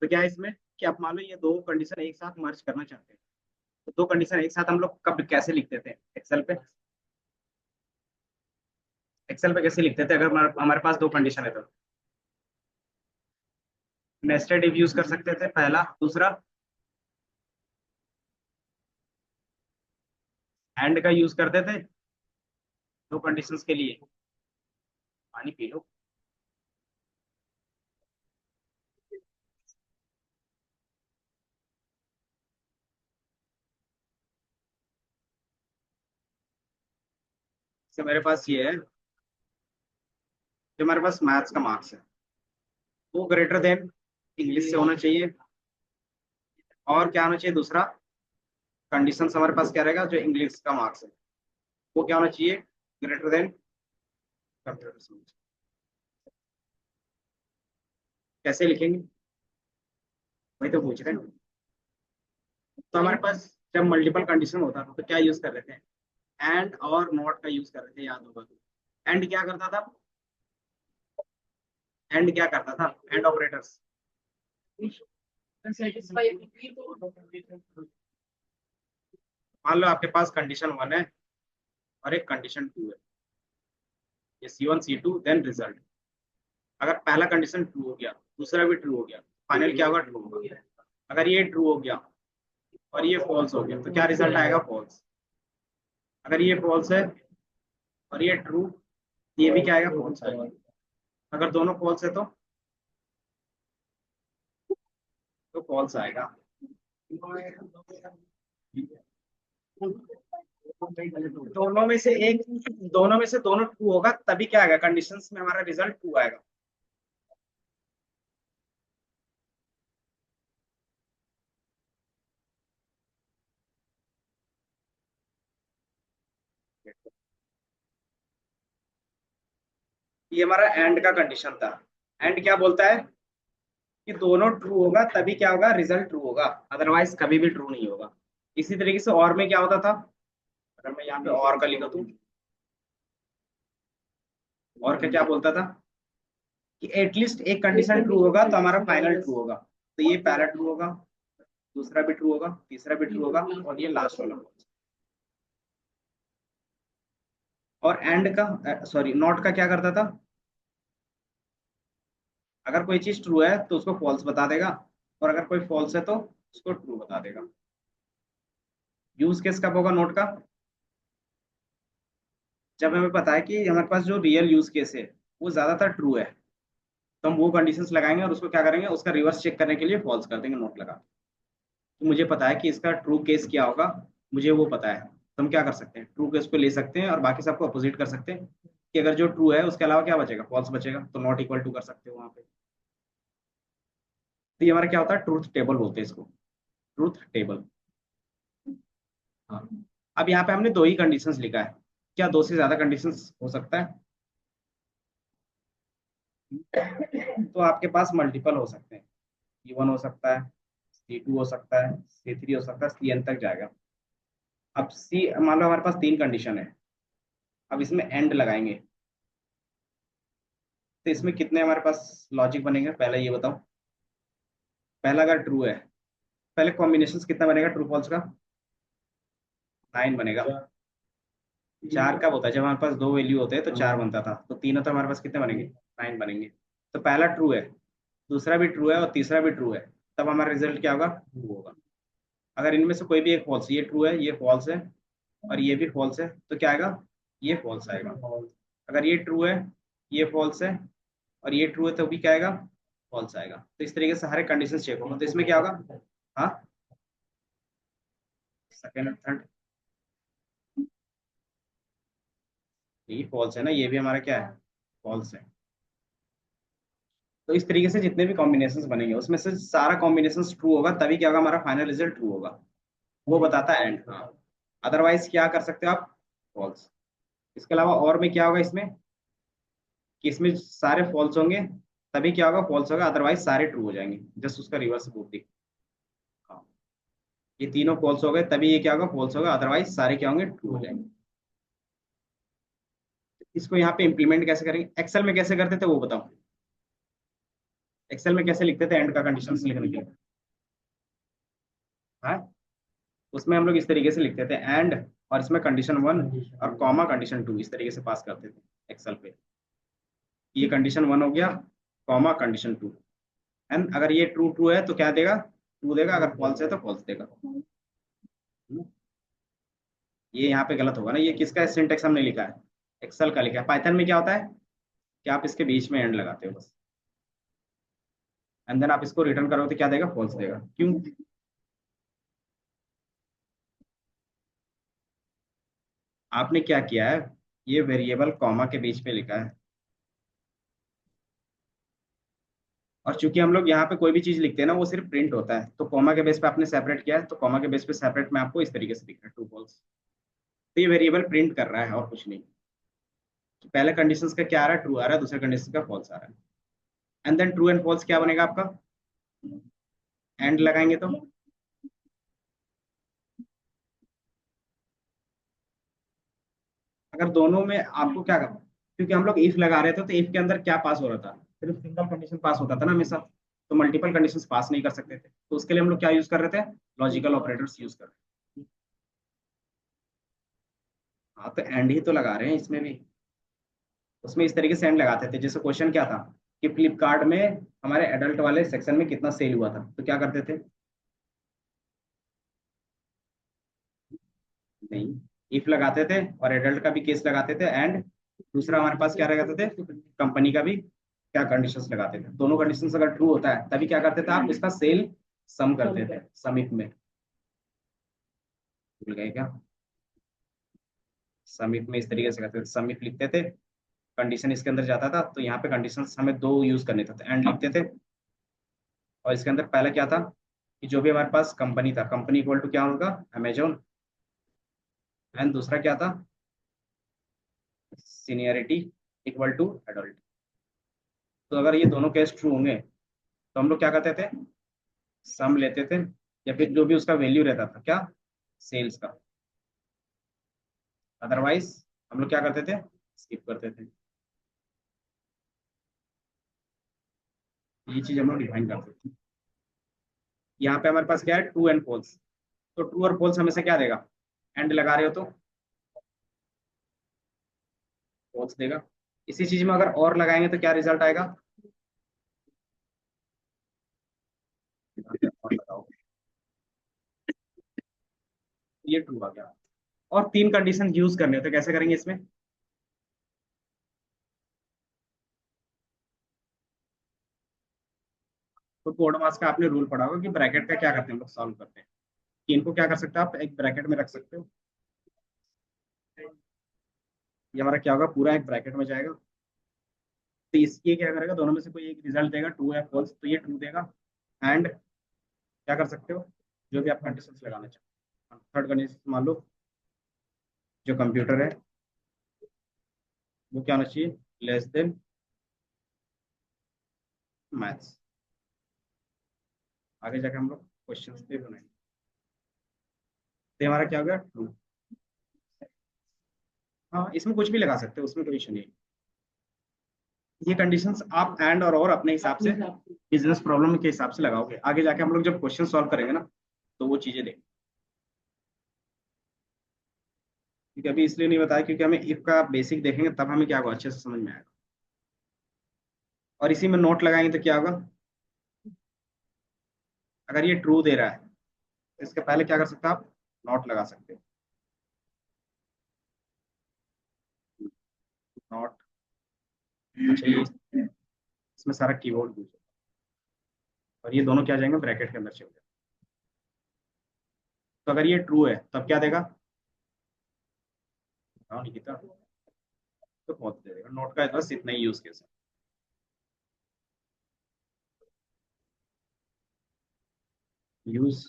तो क्या है इसमें कि आप मान लो ये दो कंडीशन एक साथ मर्ज करना चाहते हैं, तो दो कंडीशन एक साथ हम लोग कब कैसे लिखते थे एक्सेल पे, एक्सेल पे कैसे लिखते थे अगर हमारे पास दो कंडीशन है तो नेस्टेड इफ यूज कर सकते थे पहला, दूसरा एंड का यूज करते थे दो कंडीशंस के लिए। पानी पी लो। तो मेरे पास ये है, जो हमारे पास मैथ्स का मार्क्स है वो ग्रेटर देन इंग्लिश से होना चाहिए। और क्या होना चाहिए दूसरा कंडीशन हमारे पास क्या रहेगा, जो इंग्लिश का मार्क्स है वो क्या होना चाहिए, ग्रेटर देन कंप्यूटर साइंस। कैसे लिखेंगे, वही तो पूछ रहे हैं। तो हमारे पास जब मल्टीपल कंडीशन होता था तो क्या यूज कर रहे थे, एंड और नॉट का यूज कर रहे थे, याद होगा तो। एंड क्या करता था, एंड क्या करता था, एंड ऑपरेटर्स। मान लो आपके पास कंडीशन वन है और एक कंडीशन टू है, ये C1 C2 देन रिजल्ट। अगर पहला कंडीशन ट्रू हो गया, दूसरा भी ट्रू हो गया, फाइनल क्या होगा, ट्रू होगा। अगर ये ट्रू हो गया और ये फॉल्स हो गया तो क्या रिजल्ट आएगा, फॉल्स। अगर ये फॉल्स है और ये ट्रू, ये भी क्या आएगा, फॉल्स आएगा। अगर दोनों फॉल्स है तो फॉल्स आएगा। दोनों में से एक, दोनों में से दोनों ट्रू होगा तभी क्या आएगा, कंडीशंस में हमारा रिजल्ट ट्रू आएगा। ये हमारा एंड का कंडीशन था। एंड क्या बोलता है कि दोनों ट्रू होगा तभी क्या होगा, रिजल्ट ट्रू होगा, अदरवाइज कभी भी ट्रू नहीं होगा। इसी तरीके से और में क्या होता था, अगर मैं यहाँ पे और का लिखा दूं, और का क्या बोलता था कि एटलीस्ट एक कंडीशन ट्रू होगा तो हमारा फाइनल ट्रू होगा। तो ये पहला ट्रू होगा, दूसरा भी ट्रू होगा, तीसरा भी ट्रू होगा, और ये लास्ट वाला। और एंड का सॉरी नॉट का क्या करता था, अगर कोई चीज ट्रू है तो उसको फॉल्स बता देगा, और अगर कोई फॉल्स है तो उसको ट्रू बता देगा। यूज केस कब होगा नोट का, जब हमें पता है कि हमारे पास जो रियल यूज केस है वो ज्यादातर ट्रू है, तो हम वो कंडीशंस लगाएंगे और उसको क्या करेंगे, उसका रिवर्स चेक करने के लिए फॉल्स कर देंगे नोट लगा। तो मुझे पता है कि इसका ट्रू केस क्या होगा, मुझे वो पता है, तो हम क्या कर सकते हैं, ट्रू केस को ले सकते हैं और बाकी सबको अपोजिट कर सकते हैं कि अगर जो ट्रू है उसके अलावा क्या बचेगा, फॉल्स बचेगा, तो नॉट इक्वल टू कर सकते हो वहां पे। तो ये हमारा क्या होता है, ट्रूथ टेबल बोलते हैं इसको, ट्रूथ टेबल। हाँ। अब यहाँ पे हमने दो ही कंडीशंस लिखा है, क्या दो से ज्यादा कंडीशंस हो सकता है, तो आपके पास मल्टीपल हो सकते हैं, C1 हो सकता है, C2 हो सकता है, C3 हो सकता है, Cn तक जाएगा। अब सी मान लो हमारे पास तीन कंडीशन है, अब इसमें एंड लगाएंगे तो इसमें कितने हमारे पास लॉजिक बनेंगे, पहले ये बताओ। पहला अगर ट्रू है, पहले कॉम्बिनेशन कितना बनेगा ट्रू फॉल्स का, 9 बनेगा। चार कब होता है, जब हमारे पास दो वैल्यू होते हैं तो चार बनता था, तो तीनों तो हमारे पास कितने बनेंगे, 9 बनेंगे। तो पहला ट्रू है, दूसरा भी ट्रू है और तीसरा भी ट्रू है, तब हमारा रिजल्ट क्या होगा, ट्रू होगा। अगर इनमें से कोई भी एक फॉल्स, ये ट्रू है, ये फॉल्स है, और ये भी फॉल्स है, तो क्या आएगा, ये फॉल्स आएगा। अगर ये ट्रू है, ये फॉल्स है, और ये ट्रू है, तो भी क्या आएगा, फॉल्स आएगा। तो इस तरीके से सारे कंडीशन चेक होगा, तो इसमें क्या होगा, हाँ, सेकेंड और थर्ड, ये फॉल्स है ना, ये भी हमारा क्या है, फॉल्स है। तो इस तरीके से जितने भी कॉम्बिनेशंस बनेंगे उसमें से सारा कॉम्बिनेशन ट्रू होगा तभी क्या होगा, हमारा फाइनल रिजल्ट ट्रू होगा, वो बताता है एंड। हाँ, अदरवाइज क्या कर सकते हो आप, फॉल्स। इसके अलावा और में क्या होगा इसमें, कि इसमें सारे फॉल्स होंगे तभी क्या होगा, फॉल्स होगा, अदरवाइज सारे ट्रू हो जाएंगे, जस्ट उसका रिवर्स बोल दी। हाँ, ये तीनों फॉल्स हो गए तभी ये क्या होगा, फॉल्स होगा, अदरवाइज सारे क्या होंगे, ट्रू हो जाएंगे। इसको यहाँ पे इंप्लीमेंट कैसे करेंगे, एक्सेल में कैसे करते थे वो बताओ, एक्सेल में कैसे लिखते थे एंड का कंडीशन लिखने के लिए, हाँ, उसमें हम लोग इस तरीके से लिखते थे एंड, और इसमें कंडीशन वन और कॉमा कंडीशन टू, इस तरीके से पास करते थे एक्सेल पे। ये कंडीशन वन हो गया, कॉमा कंडीशन टू, एंड अगर ये ट्रू ट्रू है तो क्या देगा, ट्रू देगा, अगर फॉल्स है तो फॉल्स देगा। ये यहाँ पे गलत होगा ना, ये किसका सिंटेक्स हमने लिखा है, एक्सेल का लिखा है। पाइथन में क्या होता है कि आप इसके बीच में एंड लगाते हो बस, एंड देन आप इसको रिटर्न करोगे तो क्या देगा, फॉल्स देगा। क्यों? आपने क्या किया है, ये वेरिएबल कॉमा के बीच में लिखा है, और चूंकि हम लोग यहाँ पे कोई भी चीज लिखते हैं ना वो सिर्फ प्रिंट होता है, तो कॉमा के बेस पे आपने सेपरेट किया है, तो कॉमा के बेस पे सेपरेट में आपको इस तरीके से दिख रहा है ट्रू फॉल्स। तो ये वेरिएबल प्रिंट कर रहा है और कुछ नहीं। तो पहले कंडीशंस का क्या आ रहा है, ट्रू आ रहा है, दूसरे कंडीशन का फॉल्स आ रहा है। And then true and false क्या बनेगा आपका, एंड लगाएंगे तो अगर दोनों में आपको क्या करना, क्योंकि हम लोग इफ लगा रहे थे तो इफ के अंदर क्या पास हो रहा था, सिर्फ सिंगल कंडीशन पास होता था ना हमेशा, तो मल्टीपल कंडीशंस पास नहीं कर सकते थे, तो उसके लिए हम लोग क्या यूज कर रहे थे, लॉजिकल ऑपरेटर्स यूज कर रहे थे। हाँ तो एंड ही तो लगा रहे हैं इसमें भी, उसमें इस तरीके से एंड लगाते थे। जैसे क्वेश्चन क्या था कि फ्लिपकार्ट में हमारे एडल्ट वाले सेक्शन में कितना सेल हुआ था, तो क्या करते थे, नहीं, इफ लगाते थे और एडल्ट का भी केस लगाते थे, एंड दूसरा हमारे पास क्या लगाते थे, कंपनी का भी क्या कंडीशंस लगाते थे। दोनों कंडीशंस अगर ट्रू होता है तभी क्या करते थे आप, इसका सेल सम करते थे, समिट में। भूल गए क्या, समिट में इस तरीके से करते थे, समिट लिखते थे, कंडीशन इसके अंदर जाता था, तो यहाँ पे कंडीशंस हमें दो यूज करने थे, एंड लिखते थे, और इसके अंदर पहला क्या था कि जो भी हमारे पास कंपनी था, कंपनी इक्वल टू क्या होगा, अमेजोन, एंड दूसरा क्या था, सीनियरिटी इक्वल टू एडल्ट। तो अगर ये दोनों केस ट्रू होंगे तो हम लोग क्या करते थे, सम लेते थे, या फिर जो भी उसका वैल्यू रहता था क्या, सेल्स का। अदरवाइज हम लोग क्या करते थे, स्किप करते थे। ये चीज हम लोग डिफाइन करते थे। यहाँ पे हमारे पास क्या है, ट्रू एंड फॉल्स, तो ट्रू और फॉल्स हमें से क्या देगा, एंड लगा रहे हो तो फॉल्स देगा। इसी चीज में अगर और लगाएंगे तो क्या रिजल्ट आएगा, और लगाओ, ये ट्रू आ गया। और तीन कंडीशन यूज करने होते, कैसे करेंगे इसमें, तो कोड मास का आपने रूल पढ़ा होगा कि ब्रैकेट का क्या करते हैं हम लोग, सॉल्व करते हैं कि इनको क्या कर सकते हो आप, एक ब्रैकेट में रख सकते हो, ये हमारा क्या होगा, पूरा एक ब्रैकेट में जाएगा, तो इसके क्या करेगा, दोनों में से कोई एक रिजल्ट देगा, ट्रू या फॉल्स, तो ये ट्रू देगा। एंड क्या कर सकते हो, जो भी आप कंडीशंस लगाना चाहो, थर्ड कंडीशन मान लो, जो कंप्यूटर है वो क्या होना चाहिए, लेस देन मैथ्स। आगे जाके हम लोग क्वेश्चंस भी बनाएंगे, तो ये हमारा क्या हो गया, ट्रू। हाँ इसमें कुछ भी लगा सकते हो, उसमें कोई इशू नहीं है। ये कंडीशंस आप एंड और अपने हिसाब से, बिजनेस प्रॉब्लम के हिसाब से लगाओगे, आगे जाके हम लोग जब क्वेश्चन सॉल्व करेंगे ना तो वो चीजें देखें। क्योंकि अभी इसलिए नहीं बताया क्योंकि हमें इफ का बेसिक देखेंगे तब हमें क्या होगा, अच्छे से समझ में आएगा। और इसी में नोट लगाएंगे तो क्या होगा, अगर ये ट्रू दे रहा है तो इसके पहले क्या कर सकते हो आप, नॉट लगा सकते हो, नॉट। अच्छा ये इसमें सारा कीवर्ड यूज होगा, और ये दोनों क्या जाएंगे, ब्रैकेट के अंदर चले जाएंगे। तो अगर ये ट्रू है तब क्या देगा, हाँ निकिता, तो बहुत दे देगा, नोट का बस इतना ही यूज कैसे, यूज।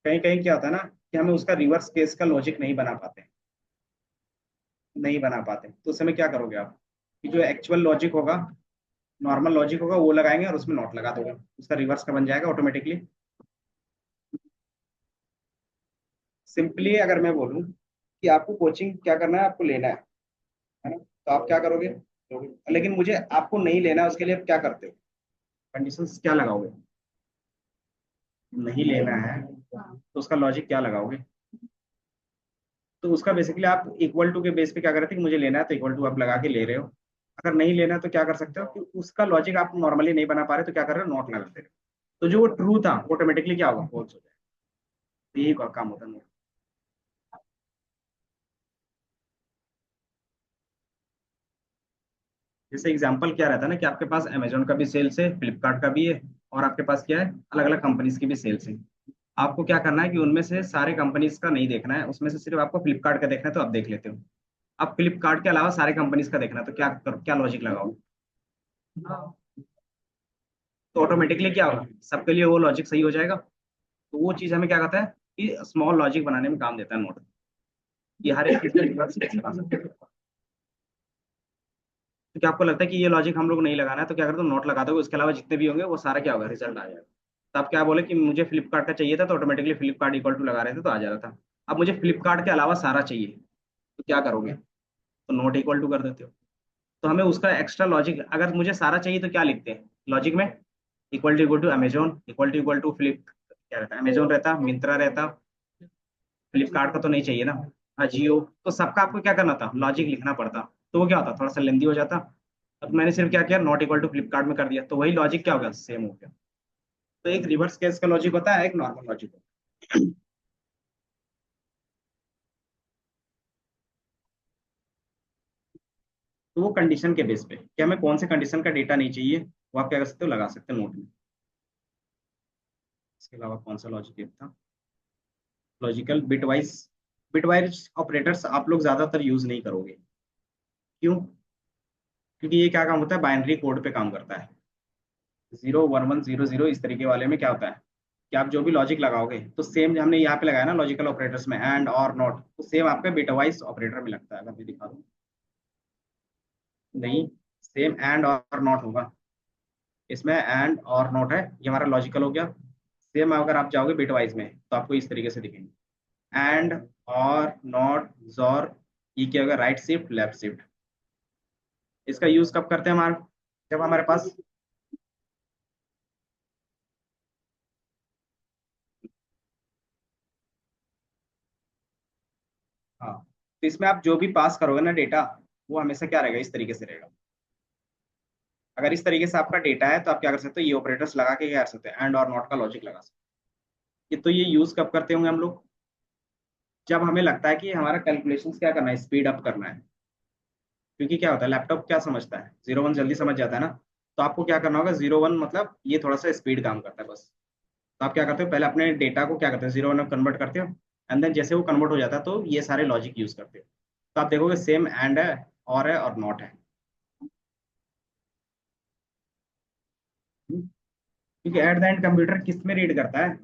कहीं कहीं क्या होता है ना कि हमें उसका रिवर्स केस का लॉजिक नहीं बना पाते, नहीं बना पाते, तो उस समय क्या करोगे आप, कि जो एक्चुअल लॉजिक होगा, नॉर्मल लॉजिक होगा वो लगाएंगे और उसमें नोट लगा दोगे, उसका रिवर्स का बन जाएगा ऑटोमेटिकली। सिंपली अगर मैं बोलूं कि आपको कोचिंग क्या करना है, आपको लेना है ना, तो आप क्या करोगे, लेकिन मुझे आपको नहीं लेना है, उसके लिए आप क्या करते हो, कंडीशंस क्या लगाओगे, नहीं लेना है तो उसका लॉजिक क्या लगाओगे, तो उसका बेसिकली आप इक्वल टू के बेस पे क्या करते हैं कि मुझे लेना है तो इक्वल टू आप लगा के ले रहे हो। अगर नहीं लेना है तो क्या कर सकते हो कि उसका लॉजिक आप नॉर्मली नहीं बना पा रहे तो क्या कर रहे हो, नॉट लगा दे रहे हो। तो जो वो ट्रू था ऑटोमेटिकली क्या होगा, फॉल्स हो जाएगा। तो यही काम होता है। जैसे एग्जांपल क्या रहता है ना कि आपके पास अमेजोन का भी सेल्स है, फ्लिपकार्ट का भी है, और आपके पास क्या है, अलग अलग कंपनीज की भी सेल्स है। आपको क्या करना है कि उनमें से सारे कंपनीज का नहीं देखना है, उसमें से सिर्फ आपको फ्लिपकार्ट का देखना है, तो आप देख लेते हो। अब फ्लिपकार्ट के अलावा सारे कंपनीज का देखना है, तो क्या लॉजिक लगाओ। हाँ। तो ऑटोमेटिकली क्या होगा, सबके लिए वो लॉजिक सही हो जाएगा। तो वो चीज हमें क्या कहता है कि स्मॉल लॉजिक बनाने में काम देता है नोट। ये हर एक चीज का reverse case बना सकते हैं। तो क्या आपको लगता है कि ये लॉजिक हम लोग नहीं लगाना है, तो क्या करते हो, नोट लगा दो, उसके अलावा जितने भी होंगे वो सारा क्या होगा, रिजल्ट आ जाएगा। तो आप क्या बोले कि मुझे फ्लिपकार्ट का चाहिए था, तो ऑटोमेटिकली फ्लिपकार्ट इक्वल टू लगा रहे थे तो आ जा रहा था। अब मुझे फ्लिपकार्ट के अलावा सारा चाहिए, तो क्या करोगे, तो नोट इक्वल टू कर देते हो। तो हमें उसका एक्स्ट्रा लॉजिक, अगर मुझे सारा चाहिए तो क्या लिखते हैं लॉजिक में, equal to Amazon, equal to flip, क्या रहता है, अमेजोन रहता, मिंत्रा रहता, फ्लिपकार्ट का तो नहीं चाहिए ना, अजियो। तो सबका आपको क्या करना था, लॉजिक लिखना पड़ता। तो वो क्या होता, थोड़ा सा लेंदी हो जाता। अब मैंने सिर्फ क्या किया, नॉट इक्वल टू फ्लिपकार्ट में कर दिया, तो वही लॉजिक क्या हो गया, सेम हो गया। तो एक रिवर्स केस का लॉजिक होता है, एक नॉर्मल लॉजिक होता है। तो वो कंडीशन के बेस पे कि हमें कौन से कंडीशन का डेटा नहीं चाहिए, वो आप क्या कर सकते हो, लगा सकते हो नोट में। इसके अलावा कौन सा लॉजिक था, लॉजिकल बिटवाइज। बिटवाइज ऑपरेटर्स आप लोग ज्यादातर यूज नहीं करोगे। क्यों, क्योंकि ये क्या काम होता है, बाइनरी कोड पे काम करता है। 0 1 1 0 0 इस तरीके वाले में क्या होता है कि आप जो भी लॉजिक लगाओगे, तो सेम हमने यहाँ पे लगाया ना लॉजिकल ऑपरेटर्स में एंड और नॉट, तो सेम आपके बिटवाइज ऑपरेटर में लगता है। अगर मैं दिखा दूँ, नहीं, सेम एंड और नॉट होगा। इसमें एंड और नॉट है, ये हमारा लॉजिकल हो गया। सेम अगर आप जाओगे बिटवाइज में तो आपको इस तरीके से दिखेंगे, एंड और नॉट जोर, ये क्या होगा, राइट शिफ्ट लेफ्ट शिफ्ट। इसका यूज कब करते हैं हमारे, जब हमारे पास, हाँ, तो इसमें आप जो भी पास करोगे ना डेटा, वो हमेशा क्या रहेगा, इस तरीके से रहेगा। अगर इस तरीके से आपका डेटा है तो आप क्या कर सकते हो, ये ऑपरेटर्स लगा के क्या कर सकते हैं, एंड और नॉट का लॉजिक लगा सकते हैं। तो ये यूज कब करते होंगे हम लोग, जब हमें लगता है कि हमारा कैलकुलेशन क्या करना है, स्पीड अप करना है। क्योंकि क्या होता है, लैपटॉप क्या समझता है, 0 1 जल्दी समझ जाता है ना। तो आपको क्या करना होगा, 0 1 मतलब ये थोड़ा सा स्पीड काम करता है बस। तो आप क्या करते हो, पहले अपने डेटा को क्या करते हो, 0 1 में कन्वर्ट करते हो, एंड देन जैसे वो कन्वर्ट हो जाता है तो ये सारे लॉजिक यूज करते हो। तो आप देखोगे सेम एंड है और नॉट है। क्योंकि एट द एंड कंप्यूटर किस में रीड करता है,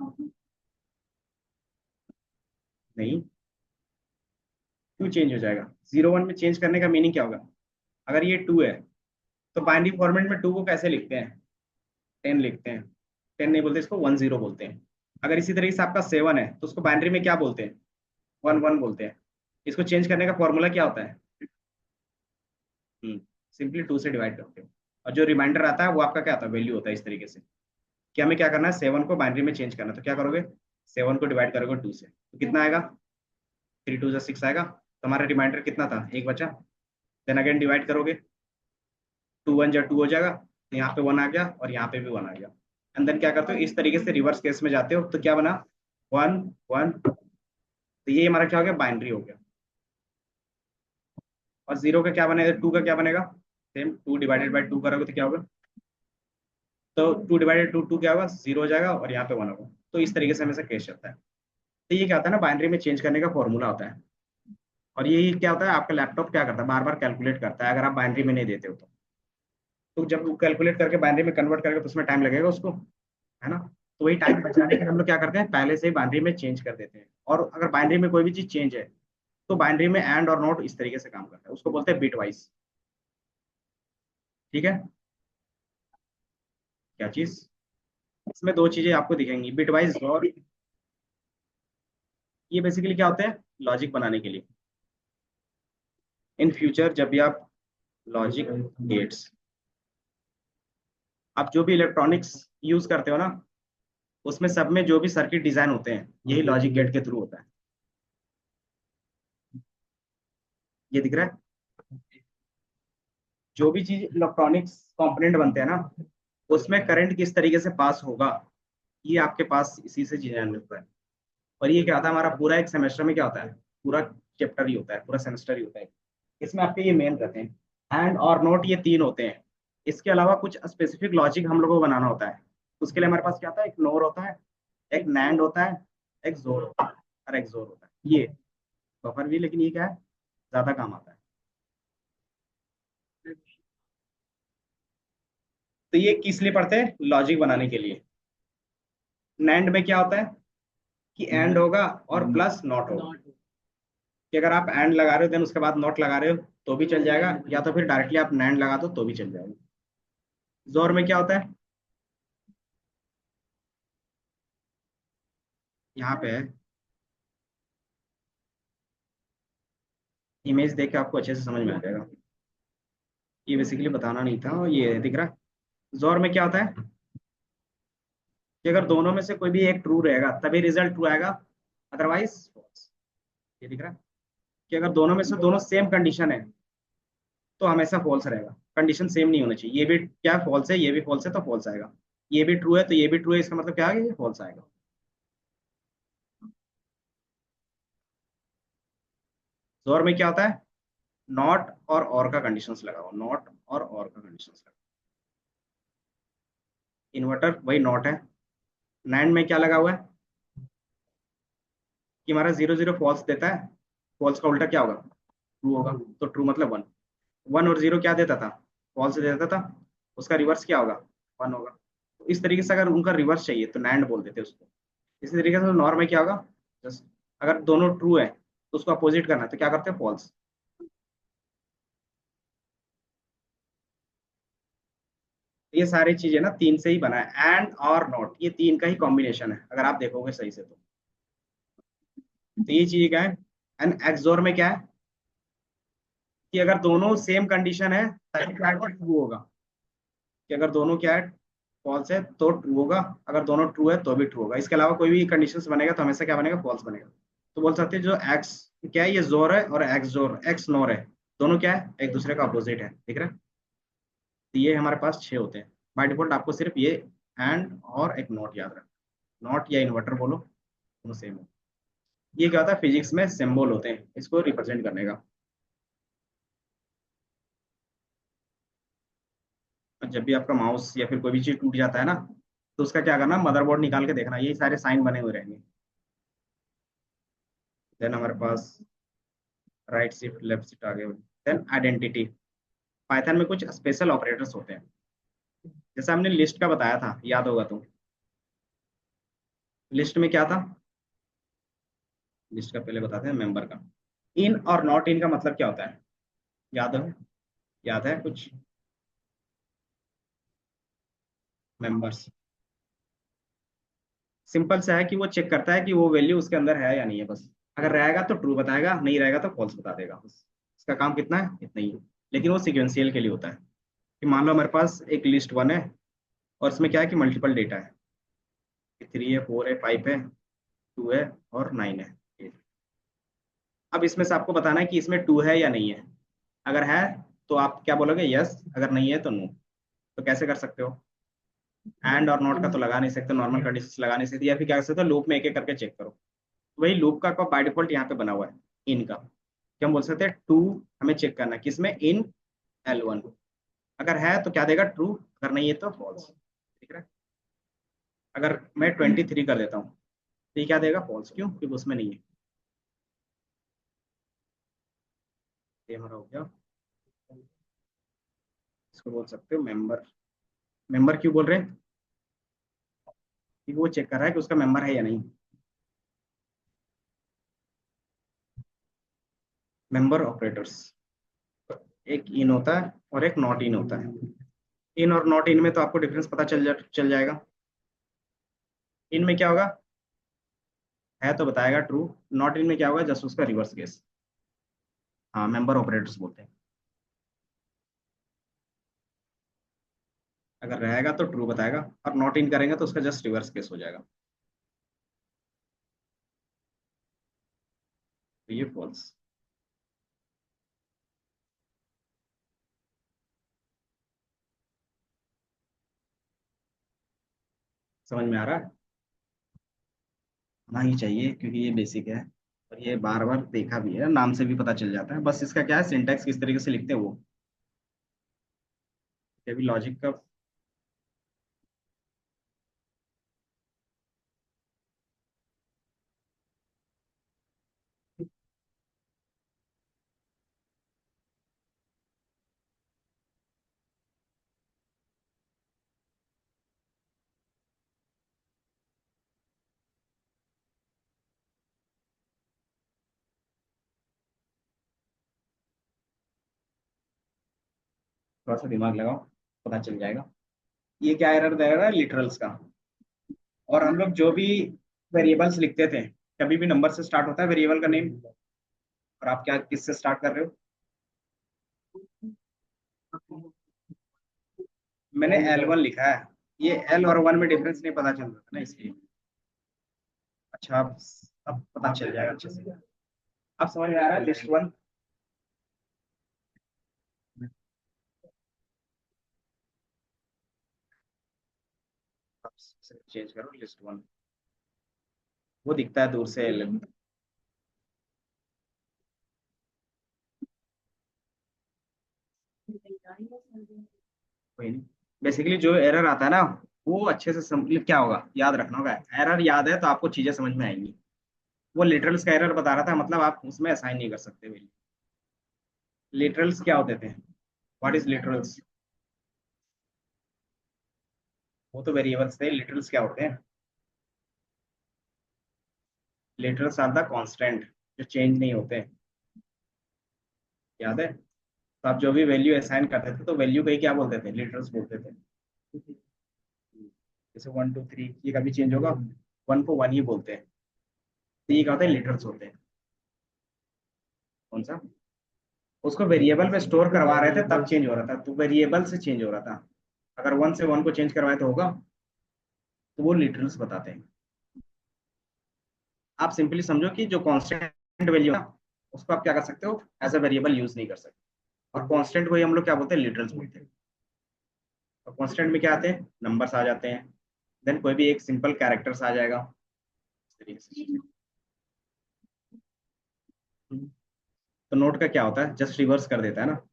नहीं, क्यों चेंज हो जाएगा, 0 1 में चेंज करने का मीनिंग क्या होगा। अगर ये 2 है, तो बाइनरी फॉर्मेट में 2 को कैसे लिखते हैं, 10 लिखते हैं। 10 नहीं बोलते, इसको 1 0 बोलते हैं। अगर इसी तरीके से आपका 7 है, तो उसको बाइनरी में क्या बोलते हैं, 1 1 बोलते हैं। इसको चेंज करने का फॉर्मूला क्या होता है, सिंपली 2 से डिवाइड करते हो। और जो रिमाइंडर आता है वो आपका क्या होता है, वैल्यू होता है। इस तरीके से कि हमें क्या करना है, 7 को बाइनरी में चेंज करना है, तो क्या करोगे, 7 को डिवाइड करोगे 2 से, तो कितना आएगा, 3 2 6 आएगा। तो हमारा रिमाइंडर कितना था, एक बचा। देन अगेन डिवाइड करोगे, 2 1 जा 2 हो जाएगा, तो यहाँ पे 1 आ गया और यहाँ पे भी 1 आ गया। एंड देन क्या करते हो, इस तरीके से रिवर्स केस में जाते हो, तो क्या बना, 1 1। तो ये हमारा क्या हो गया, बाइनरी हो गया। और 0 का क्या बनेगा, 2 का क्या बनेगा, सेम 2 डिवाइडेड बाई 2 करोगे तो क्या होगा, तो 2 डिवाइडेड 2 2 क्या होगा, 0 हो जाएगा और यहाँ पे 1 होगा। तो इस तरीके से हमेशा केस चलता है। तो ये क्या होता है ना, बाइनरी में चेंज करने का फॉर्मूला होता है। और ये क्या होता है, आपका लैपटॉप क्या करता है, बार बार कैलकुलेट करता है अगर आप बाइनरी में नहीं देते हो तो जब वो कैलकुलेट करके बाइनरी में कन्वर्ट करेगा तो उसमें टाइम लगेगा उसको, है ना। तो वही टाइम बचाने के लिए हम लोग क्या करते हैं, पहले से ही बाइनरी में चेंज कर देते हैं। और अगर बाइनरी में कोई भी चीज चेंज है, तो बाइनरी में एंड और नॉट इस तरीके से काम करता है, उसको बोलते हैं बिट वाइज। ठीक है, क्या चीज, इसमें दो चीजें आपको दिखेंगी, बिट वाइज और, ये बेसिकली क्या होते हैं, लॉजिक बनाने के लिए। इन फ्यूचर जब भी आप लॉजिक गेट्स, आप जो भी इलेक्ट्रॉनिक्स यूज करते हो ना, उसमें सब में जो भी सर्किट डिजाइन होते हैं, यही लॉजिक गेट के थ्रू होता है। ये दिख रहा है, जो भी चीज इलेक्ट्रॉनिक्स कंपोनेंट बनते हैं ना, उसमें करंट किस तरीके से पास होगा, ये आपके पास इसी से जनरेट होता है। और ये क्या होता है, हमारा पूरा एक सेमेस्टर में क्या होता है, पूरा चैप्टर ही होता है, पूरा सेमेस्टर ही होता है। इसमें आपके ये मेन रहते हैं, एंड और नोट, ये तीन होते हैं। इसके अलावा कुछ स्पेसिफिक लॉजिक हम लोगों को बनाना होता है। उसके लिए हमारे पास क्या होता है, एक नोर होता है, एक नैंड होता है, एक जोर होता है, और एक जोर होता है। ये बफर भी, लेकिन ये क्या है, ज्यादा काम आता है। तो ये किस लिए पढ़ते हैं, लॉजिक बनाने के लिए। नैंड में क्या होता है कि एंड होगा और प्लस नॉट होगा, कि अगर आप एंड लगा रहे हो देन उसके बाद नॉट लगा रहे हो तो भी चल जाएगा, या तो फिर डायरेक्टली आप नैंड लगा दो तो भी चल जाएगा। जोर में क्या होता है, यहाँ पे है, इमेज देख के आपको अच्छे से समझ में आ जाएगा। ये बेसिकली बताना नहीं था, ये दिख रहा है। जोर में क्या होता है कि अगर दोनों में से कोई भी एक ट्रू रहेगा तभी रिजल्ट ट्रू आएगा, अदरवाइज फॉल्स। ये दिख रहा है कि अगर दोनों में से दोनों सेम कंडीशन है तो हमेशा फॉल्स रहेगा। कंडीशन सेम नहीं होना चाहिए, ये भी क्या फॉल्स है, ये भी फॉल्स है तो फॉल्स आएगा। ये भी ट्रू है तो ये भी ट्रू है, इसका मतलब क्या है, ये फॉल्स आएगा। जोर में क्या होता है, नॉट और का कंडीशंस लगा हुआ, नॉट और का कंडीशंस लगा। इन्वर्टर वही नॉट है। नैंड में क्या लगा हुआ है कि हमारा 0 0 फॉल्स देता है, फॉल्स का उल्टा क्या होगा, ट्रू होगा। तो ट्रू मतलब वन, वन और जीरो क्या देता था, फॉल्स देता था। उसका रिवर्स क्या होगा, वन होगा। तो इस तरीके से अगर उनका रिवर्स चाहिए तो नैंड बोल देते हैं उसको। इसी तरीके से नॉर में क्या होगा, जस्ट अगर दोनों ट्रू है तो उसको अपोजिट करना है तो क्या करते हैं, फॉल्स। ये सारी चीजें ना तीन से ही बना है, एंड और नॉट, ये तीन का ही कॉम्बिनेशन है अगर आप देखोगे सही से तो ये चीज क्या है। एंड एक्सोर में क्या है कि अगर दोनों सेम कंडीशन है तभी क्या ट्रू होगा, कि अगर दोनों क्या है, फॉल्स है तो ट्रू होगा, अगर दोनों ट्रू है तो भी ट्रू होगा। इसके अलावा कोई भी कंडीशंस बनेगा तो हमेशा क्या बनेगा, फॉल्स बनेगा। तो बोल सकते हैं जो एक्स क्या है, ये जोर है और एक्स जोर, एक्स नोर है, दोनों क्या है, एक दूसरे का अपोजिट है, ठीक है। तो ये हमारे पास छह होते हैं। बाय डिफॉल्ट आपको सिर्फ ये एंड और एक नॉट याद रखना, नॉट या इन्वर्टर बोलो, दोनों सेम है। ये क्या होता है, फिजिक्स में सिंबल होते हैं इसको रिप्रेजेंट करने का। जब भी आपका माउस या फिर कोई भी चीज टूट जाता है ना, तो उसका क्या करना, मदरबोर्ड निकाल के देखना, ये सारे साइन बने हुए रहेंगे। देन हमारे पास राइट शिफ्ट लेफ्ट शिफ्ट आगे, देन आइडेंटिटी। पाइथन में कुछ स्पेशल ऑपरेटर्स होते हैं, जैसे हमने लिस्ट का बताया था, याद होगा तो। लिस्ट में क्या था, लिस्ट का पहले बताते हैं मेंबर का। इन और नॉट इन का मतलब क्या होता है, याद है, याद है कुछ। मेंबर्स सिंपल सा है कि वो चेक करता है कि वो वैल्यू उसके अंदर है या नहीं है, बस। अगर रहेगा तो ट्रू बताएगा, नहीं रहेगा तो फॉल्स बता देगा, बस। इसका काम कितना है, इतना ही है। लेकिन वो सिक्वेंशियल के लिए होता है, कि मान लो हमारे पास एक लिस्ट वन है और इसमें क्या है कि मल्टीपल डेटा है, थ्री है, फोर है, फाइव है, टू है और नाइन है। अब इसमें से आपको बताना है कि इसमें टू है या नहीं है। अगर है तो आप क्या बोलोगे, यस, अगर नहीं है तो नो। तो कैसे कर सकते हो, एंड और नॉट का तो लगा नहीं सकते, नॉर्मल कंडीशन लगा नहीं सकते, या फिर क्या कर सकते हो, लूप में एक एक करके चेक करो। वही लूप का बाय डिफॉल्ट यहाँ पे बना हुआ है, इन का। क्या हम बोल सकते हैं, टू हमें चेक करना है किसमें, इन L1। अगर है तो क्या देगा, ट्रू, अगर नहीं है तो फॉल्स, ठीक है। अगर मैं 23 कर देता हूँ तो ये क्या देगा, फॉल्स, क्यों, क्योंकि उसमें नहीं है। ये हमारा हो गया, इसको बोल सकते हो मेंबर। मेंबर क्यों बोल रहे हैं, क्योंकि वो चेक कर रहा है कि उसका मेंबर है या नहीं। मेंबर ऑपरेटर्स, एक इन होता है और एक नॉट इन होता है। इन और नॉट इन में तो आपको डिफरेंस पता चल जाएगा। इन में क्या होगा, है तो बताएगा ट्रू, नॉट इन में क्या होगा, जस्ट उसका रिवर्स केस। हाँ, मेंबर ऑपरेटर्स बोलते हैं। अगर रहेगा तो ट्रू बताएगा, और नॉट इन करेंगे तो उसका जस्ट रिवर्स केस हो जाएगा, तो ये फॉल्स। समझ में आ रहा है। आना ही चाहिए क्योंकि ये बेसिक है और ये बार बार देखा भी है, नाम से भी पता चल जाता है। बस इसका क्या है, सिंटैक्स किस तरीके से लिखते हैं वो, ये भी लॉजिक का। थोड़ा सा दिमाग लगाओ, पता चल जाएगा। ये क्या एरर दे रहा है, लिटरल्स का। और हम लोग जो भी वेरिएबल्स लिखते थे, कभी भी नंबर से स्टार्ट होता है वेरिएबल का नेम, और आप क्या किससे स्टार्ट कर रहे हो? मैंने L1 लिखा है, ये L और 1 में डिफरेंस नहीं पता चल रहा था ना, इसलिए। अच्छा, अब पता चल जाएगा अच्छे से। अब समझ में आ रहा है लिस्ट 1। चेंज करो लिस्ट 1, वो दिखता है दूर से L। कोई नहीं, बेसिकली जो एरर आता है ना, वो अच्छे से क्या होगा याद रखना होगा। एरर याद है तो आपको चीजें समझ में आएंगी। वो लिटरल्स का एरर बता रहा था, मतलब आप उसमें असाइन नहीं कर सकते वैल्यू। लिटरल्स क्या होते थे, व्हाट इज लिटरल्स? वो तो वेरिएबल्स थे, लिटरल्स क्या होते हैं? लिटरल्स आर द कांस्टेंट, जो चेंज नहीं होते। याद है? तो आप जो भी वैल्यू असाइन करते थे तो वैल्यू को ही क्या बोलते थे, लिटरल्स बोलते थे। जैसे 1 2 3, ये कभी चेंज होगा? 1 को 1 ही बोलते हैं, तो ये क्या होता है, लिटरल्स होते हैं। कौन सा? उसको वेरिएबल में स्टोर करवा रहे थे तब चेंज हो रहा था, तो वेरिएबल से चेंज हो रहा था। अगर 1 से 1 को चेंज करवाए तो होगा, तो वो लिटरल्स बताते हैं। आप सिंपली समझो कि जो कांस्टेंट वैल्यू है ना, उसको आप क्या कर सकते हो, एज अ वेरिएबल यूज नहीं कर सकते। और कांस्टेंट को ही हम लोग क्या बोलते हैं, लिटरल्स बोलते हैं। और कांस्टेंट में क्या आते हैं, नंबर्स आ जाते हैं, देन कोई भी एक सिंपल कैरेक्टर्स आ जाएगा, इस तरीके से चीजें। तो नोट का क्या होता है, जस्ट रिवर्स कर देता है ना।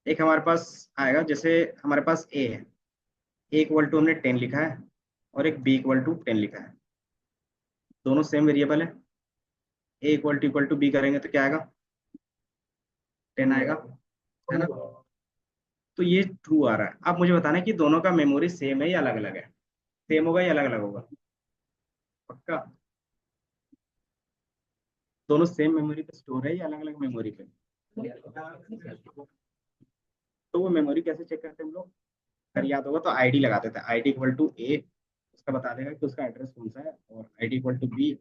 एक हमारे पास आएगा, जैसे हमारे पास ए है, ए इक्वल टू हमने 10 लिखा है, और एक बी इक्वल टू 10 लिखा है। दोनों सेम वेरिएबल है। ए इक्वल टू बी करेंगे तो क्या आएगा, 10 आएगा, है ना? तो ये ट्रू आ रहा है। अब मुझे बताना है कि दोनों का मेमोरी सेम है या अलग अलग है। सेम होगा या अलग अलग होगा? पक्का? दोनों सेम मेमोरी पे स्टोर है या अलग अलग मेमोरी पे? तो वो मेमोरी कैसे चेक करते हैं हम लोग? अगर याद होगा तो आईडी लगा देते हैं, आईडी इक्वल टू ए, उसका बता देगा कि उसका एड्रेस कौन सा है, और आईडी इक्वल टू बी,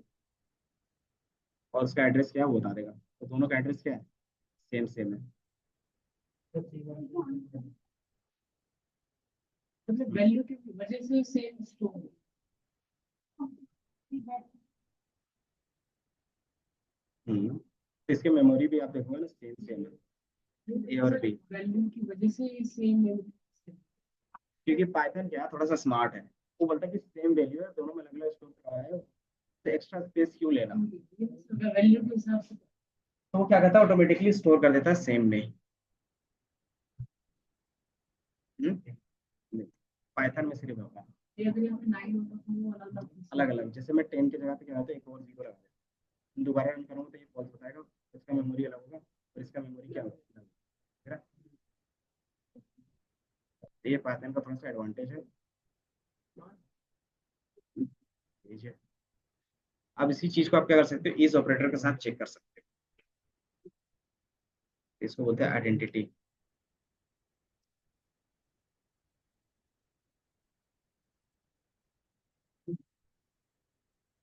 और उसका एड्रेस क्या है वो बता देगा। तो दोनों का एड्रेस क्या है, सेम सेम है। मतलब वैल्यू की वजह से सेम स्टोर। तो इसके मेमोरी भी आप देखोगे ना, सेम सेम है, ए और बी। वैल्यू की वजह से सेम है, क्योंकि पाइथन क्या है, थोड़ा सा स्मार्ट है। वो बोलता है कि सेम वैल्यू है, दोनों में अलग अलग स्टोर करा है, तो एक्स्ट्रा स्पेस क्यों लेना। वैल्यू के हिसाब से तो वो क्या करता है, ऑटोमेटिकली स्टोर कर देता है सेम में ही। पाइथन में सिर्फ होगा ये, अगर यहाँ पे 9 होता तो वो अलग अलग, जैसे मैं 10 की जगह पे क्या होता है, एक और जीरो लगा देता हूँ, दोबारा रन करूँगा तो ये फॉल्स बताएगा, इसका मेमोरी अलग होगा और इसका मेमोरी क्या होगा, ठीक है? तो ये पाइथन का थोड़ा सा एडवांटेज है। ये है। अब इसी चीज को आप क्या कर सकते हो, इस ऑपरेटर के साथ चेक कर सकते हो, इसको बोलते हैं आइडेंटिटी।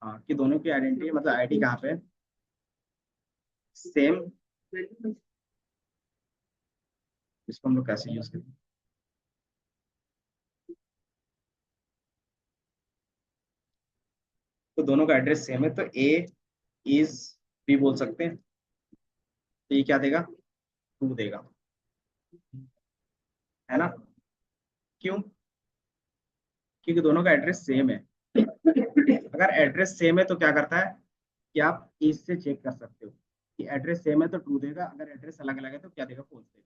हाँ, कि दोनों की आइडेंटिटी मतलब आईडी कहाँ पे सेम, इसको हम लोग कैसे यूज करें? तो दोनों का एड्रेस सेम है, तो ए इज भी बोल सकते हैं, तो ये क्या देगा, टू देगा, है ना? क्यों? क्योंकि दोनों का एड्रेस सेम है। अगर एड्रेस सेम है तो क्या करता है कि आप इससे चेक कर सकते हो कि एड्रेस सेम है तो ट्रू देगा, अगर एड्रेस अलग अलग है तो क्या देगा, फॉल्स देगा।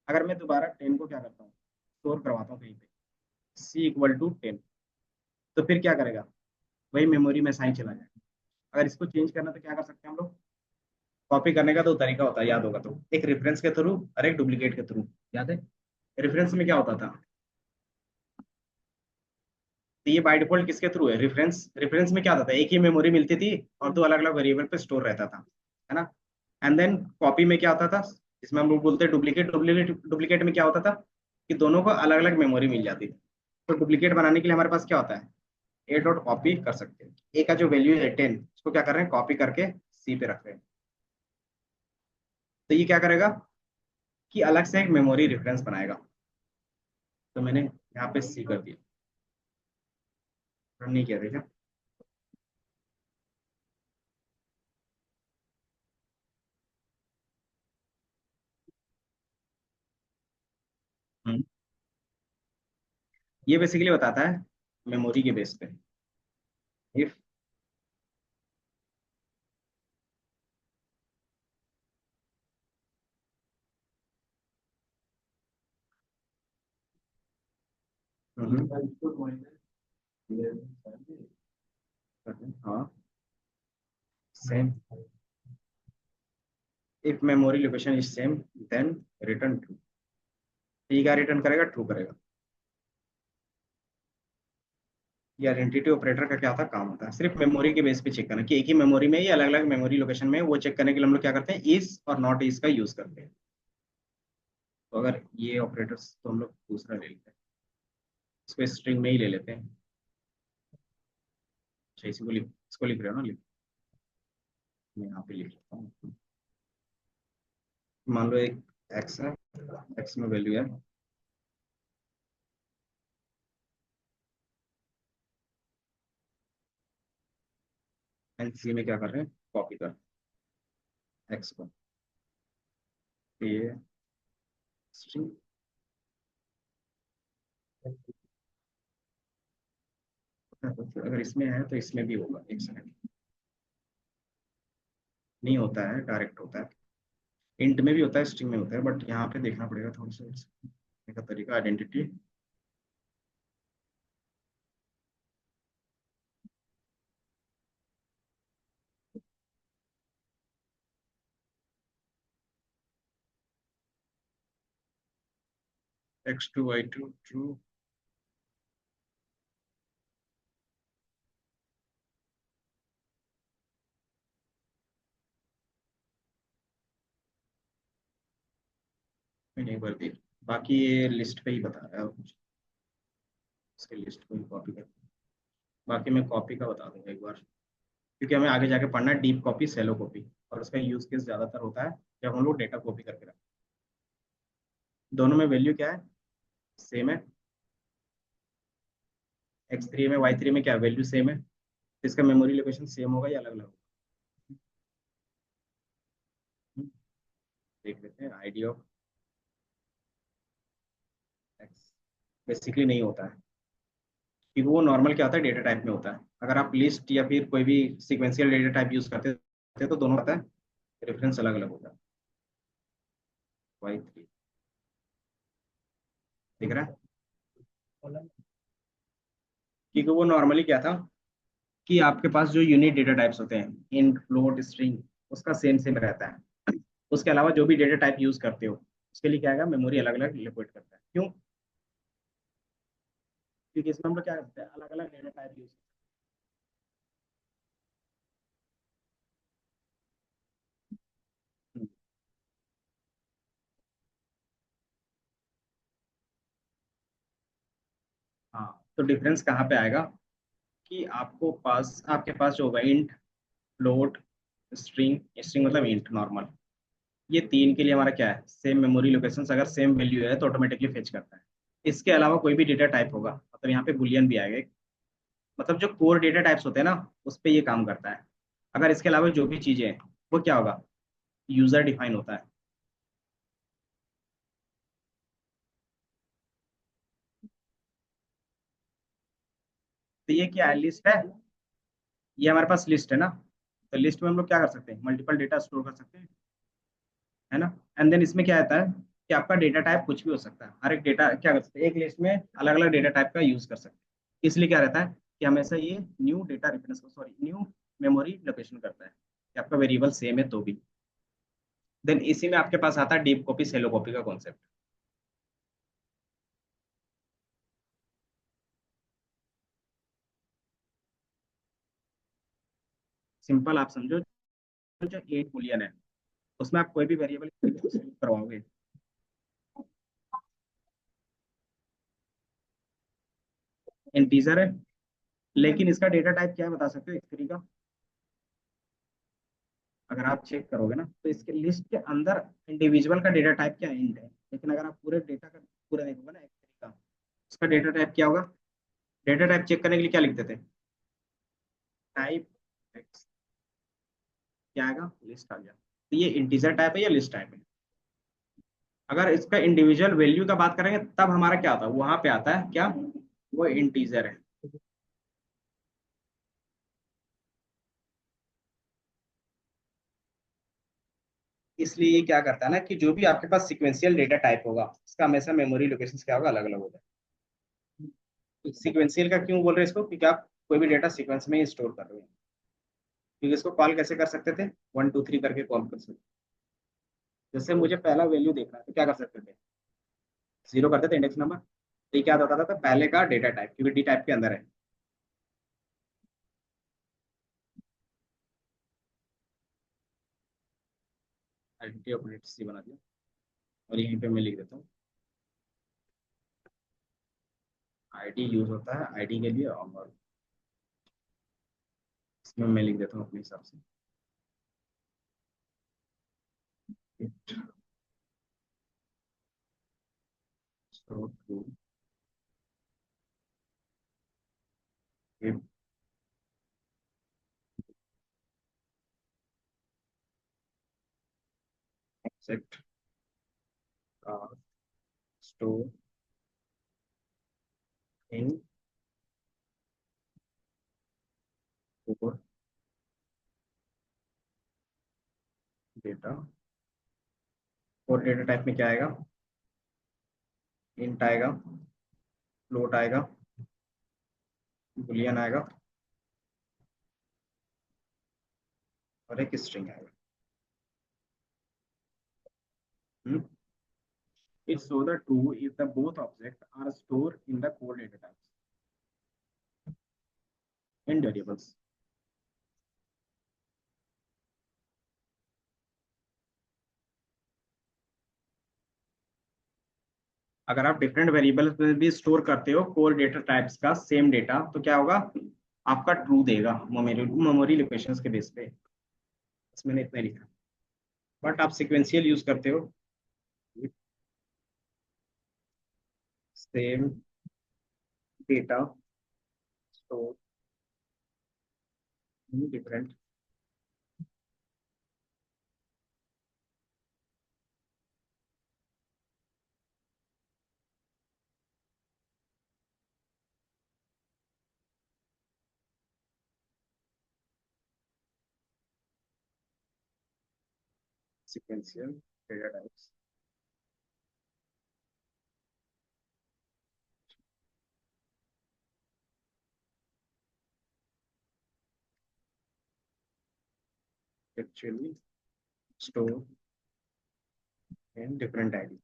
अगर मैं दोबारा 10 को क्या करता हूँ, स्टोर करवाता हूँ कहीं पे, C = 10, तो फिर क्या करेगा, वही मेमोरी में साइन चला जाएगा। अगर इसको चेंज करना तो क्या कर सकते हैं हम लोग, कॉपी करने का दो तरीका होता है, याद होगा तो, एक रेफरेंस के थ्रू और एक डुप्लीकेट के थ्रू। याद है रेफरेंस में क्या होता था, तो ये बाय डिफॉल्ट किसके थ्रू है, रेफरेंस। रेफरेंस में क्या होता था, एक ही मेमोरी मिलती थी और दो अलग अलग वेरिएबल पे स्टोर रहता था, है ना। एंड देन कॉपी में क्या होता था, जिसमें हम लोग बोलते हैं डुप्लीकेट। डुप्लीकेट डुप्लीकेट में क्या होता था कि दोनों को अलग अलग मेमोरी मिल जाती थी। तो डुप्लीकेट बनाने के लिए हमारे पास क्या होता है, ए डॉट कॉपी कर सकते हैं। ए का जो वैल्यू है 10, उसको क्या कर रहे हैं, कॉपी करके सी पे रख रहे हैं। तो ये क्या करेगा कि अलग से एक मेमोरी रेफरेंस बनाएगा। तो मैंने यहाँ पे सी कर दिया, रन नहीं किया, देखा। हम्म, ये बेसिकली बताता है मेमोरी के बेस पे। इफ हाँ same, if memory location is same then return true. ये क्या रिटर्न करेगा, ट्रू करेगा। ये आइडेंटिटी ऑपरेटर का क्या होता है, काम होता है सिर्फ मेमोरी के बेस पे चेक करना कि एक ही मेमोरी में या अलग अलग मेमोरी लोकेशन में, वो चेक करने के लिए हम लोग क्या करते हैं, इज और नॉट इज का यूज करते हैं। तो अगर ये ऑपरेटर्स, तो हम लोग दूसरा ले लेते हैं, इसको स्ट्रिंग में ही ले लेते हैं। अच्छा इसको लिख रहे हो ना, लिख, मैं यहाँ पे लिख लेता हूँ। मान लो एक एक्स है, एक्स में वैल्यू है, एंड सी में क्या कर रहे हैं, कॉपी कर एक्स को, ये स्ट्रिंग। अगर इसमें है तो इसमें भी होगा, एक सेकंड। नहीं होता है, डायरेक्ट होता है, इंट में भी होता है, स्ट्रिंग में होता है, बट यहाँ पे देखना पड़ेगा थोड़ा सा का तरीका, आइडेंटिटी। X2 Y2 true. नहीं भर दी, बाकी ये लिस्ट पे ही बता रहा है और कुछ, इसके लिस्ट को ही कॉपी कर। बाकी मैं कॉपी का बता दूंगा एक बार, क्योंकि हमें आगे जाके पढ़ना है डीप कॉपी, सेलो कॉपी, और उसका यूज केस ज्यादातर होता है जब हम लोग डेटा कॉपी करके रखते हैं। दोनों में वैल्यू क्या है, सेम है। X3 में Y3 में क्या वैल्यू सेम है, तो इसका मेमोरी लोकेशन सेम होगा या अलग अलग होगा। देख लेते हैं आईडी ऑफ एक्स। बेसिकली नहीं होता है, कि वो नॉर्मल क्या होता है, डेटा टाइप में होता है। अगर आप लिस्ट या फिर कोई भी सिक्वेंशियल डेटा टाइप यूज करते हैं तो दोनों होता है, रेफरेंस अलग अलग होता है। Y3 दिख रहा है, क्योंकि वो नॉर्मली क्या था कि आपके पास जो यूनिक डेटा टाइप्स होते हैं, इंट फ्लोट स्ट्रिंग, उसका सेम सेम रहता है। उसके अलावा जो भी डेटा टाइप यूज करते हो उसके लिए क्या आएगा, मेमोरी अलग अलग लिक्विड करता है। क्यों, क्योंकि इसमें हम लोग क्या करते हैं, अलग अलग डेटा टाइप यूज। हाँ, तो डिफरेंस कहाँ पे आएगा कि आपके पास जो होगा इंट, फ्लोट, स्ट्रिंग, स्ट्रिंग मतलब इंट नॉर्मल, ये तीन के लिए हमारा क्या है, सेम मेमोरी लोकेशन, अगर सेम वैल्यू है तो ऑटोमेटिकली फेच करता है। इसके अलावा कोई भी डेटा टाइप होगा, मतलब यहाँ पे बुलियन भी आएगा एक, मतलब जो कोर डेटा टाइप्स होते हैं ना, उस पे ये काम करता है। अगर इसके अलावा जो भी चीजें हैं वो क्या होगा, यूजर डिफाइन होता है। ये क्या है, लिस्ट है। ये हमारे पास लिस्ट है ना, तो लिस्ट में हम लोग क्या कर सकते हैं, मल्टीपल डेटा स्टोर कर सकते हैं, है ना। एंड देन इसमें क्या आता है कि आपका डेटा टाइप कुछ भी हो सकता है, हर एक डेटा क्या कर सकते हैं, एक लिस्ट में अलग अलग डेटा टाइप का यूज कर सकते हैं। इसलिए क्या रहता है कि हमेशा ये new data reference sorry new memory location करता है कि आपका वेरिएबल सेम है तो भी। देन इसी में आपके पास आता है डीप कॉपी सेलो कॉपी का कॉन्सेप्ट। सिंपल आप समझो, जो 8 बुलियन है उसमें आप कोई भी वेरिएबल करवाओगे, इंटीजर है, लेकिन इसका डेटा टाइप क्या है बता सकते हो एक तरीका। अगर आप चेक करोगे ना तो इसके लिस्ट के अंदर इंडिविजुअल का डेटा टाइप क्या है, इंट है, लेकिन अगर आप पूरे डेटा का पूरा देखोगे ना एक तरीका, उसका डेटा टाइप क्या होगा। डेटा टाइप चेक करने के लिए क्या लिखते थे, टाइप एक्स, क्या आएगा, लिस्ट आ गया। तो ये इंटीजर टाइप है या लिस्ट टाइप है। अगर इसका इंडिविजुअल वैल्यू का बात करेंगे तब हमारा क्या आता है, वहां पे आता है क्या, वो इंटीजर है। इसलिए ये क्या करता है ना कि जो भी आपके पास सिक्वेंशियल डेटा टाइप होगा उसका हमेशा मेमोरी लोकेशन क्या होगा, अलग अलग होगा। सिक्वेंशियल का क्यों बोल रहे हैं इसको, क्योंकि आप कोई भी डेटा सीक्वेंस में ही स्टोर कर रहे हो। क्योंकि इसको कॉल कैसे कर सकते थे, 1 2 3 करके कॉल कर सकते। जैसे मुझे पहला वैल्यू देखना है तो क्या कर सकते थे, जीरो करते थे इंडेक्स नंबर, तो ये क्या होता था, तो पहले का डेटा टाइप क्योंकि डी टाइप के अंदर है। आइडेंटिटी ऑपरेटर सी बना दिया, और यहीं पे मैं लिख देता हूँ आईडी यूज होता है आईडी के लिए, और इसमें मैं लिख देता हूँ अपने हिसाब से इट सो टू ऑब्जेक्ट का स्टोर इन कोर डेटा। और डेटा टाइप में क्या आएगा, इंट आएगा, फ्लोट आएगा, बुलियन आएगा, और एक स्ट्रिंग आएगा। It so the true if the both objects are stored in the core data types and variables. अगर आप डिफरेंट वेरिएबल्स में भी स्टोर करते हो कोर डेटा टाइप्स का सेम डेटा तो क्या होगा, आपका ट्रू देगा मेमोरी मेमोरी लोकेशंस के बेस पे। बस मैंने इतना लिखा। बट आप सिक्वेंशियल यूज करते हो, same data store in different sequential data types. Actually store in different ID.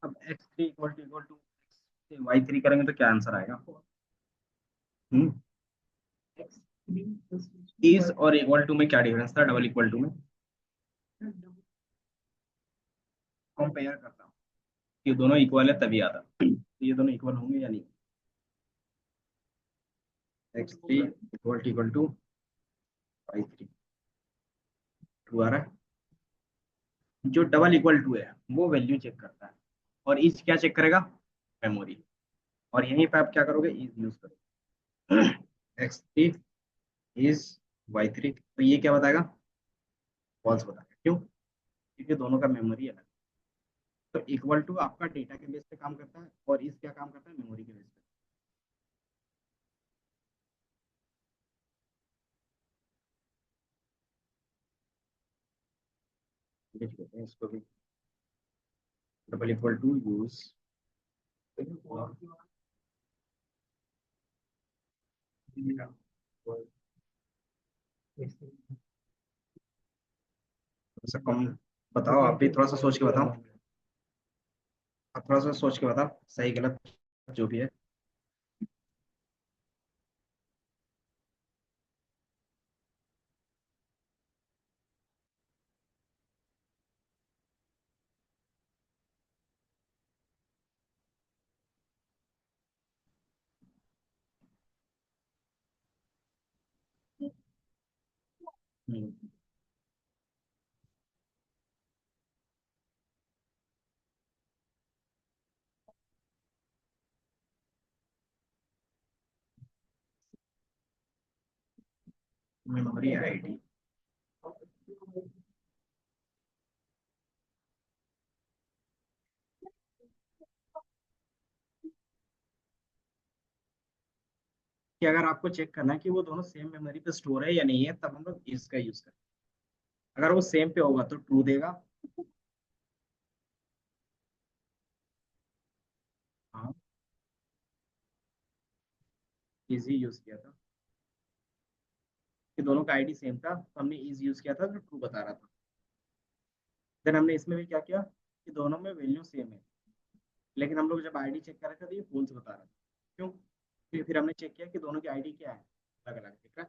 अब x3 = y3 करेंगे तो क्या आंसर आएगा? हम्म इज और इक्वल टू में क्या डिफरेंस था डबल इक्वल टू में? कंपेयर करता हूँ, ये दोनों इक्वल है तभी आता, तो ये दोनों इक्वल होंगे या नहीं? x3 = y3 ट्रू आ रहा है। जो डबल इक्वल टू है वो वैल्यू चेक करता है, और इज क्या चेक करेगा? मेमोरी। और यहीं पे आप क्या करोगे? इज यूज करोगे। x3 = y3, तो ये क्या बताएगा? फॉल्स बताएगा। क्यों? क्योंकि दोनों का मेमोरी अलग है। तो इक्वल टू आपका डेटा के बेस पे काम करता है, और इज क्या काम करता है? मेमोरी के बेस पे। लिख लेते हैं इसको भी, डबल इक्वल टू यूज। थोड़ा कम बताओ, आप भी थोड़ा सा सोच के बताओ। आप थोड़ा सा सोच के बताओ, सही गलत जो भी है। Memory ID. कि अगर आपको चेक करना है कि वो दोनों सेम मेमोरी पे स्टोर है या नहीं है, तब हम लोग इसका यूज करें। अगर वो सेम पे होगा तो ट्रू देगा। हाँ, इजी यूज किया था कि दोनों का आईडी सेम था, तो हमने इज यूज किया था तो ट्रू बता रहा था। देन हमने इसमें भी क्या किया कि दोनों में वैल्यू सेम है, लेकिन हम लोग जब आईडी चेक कर रहे थे तो ये फॉल्स बता रहा था। क्यों? फिर हमने चेक किया कि दोनों की आईडी क्या है? अलग अलग, ठीक है।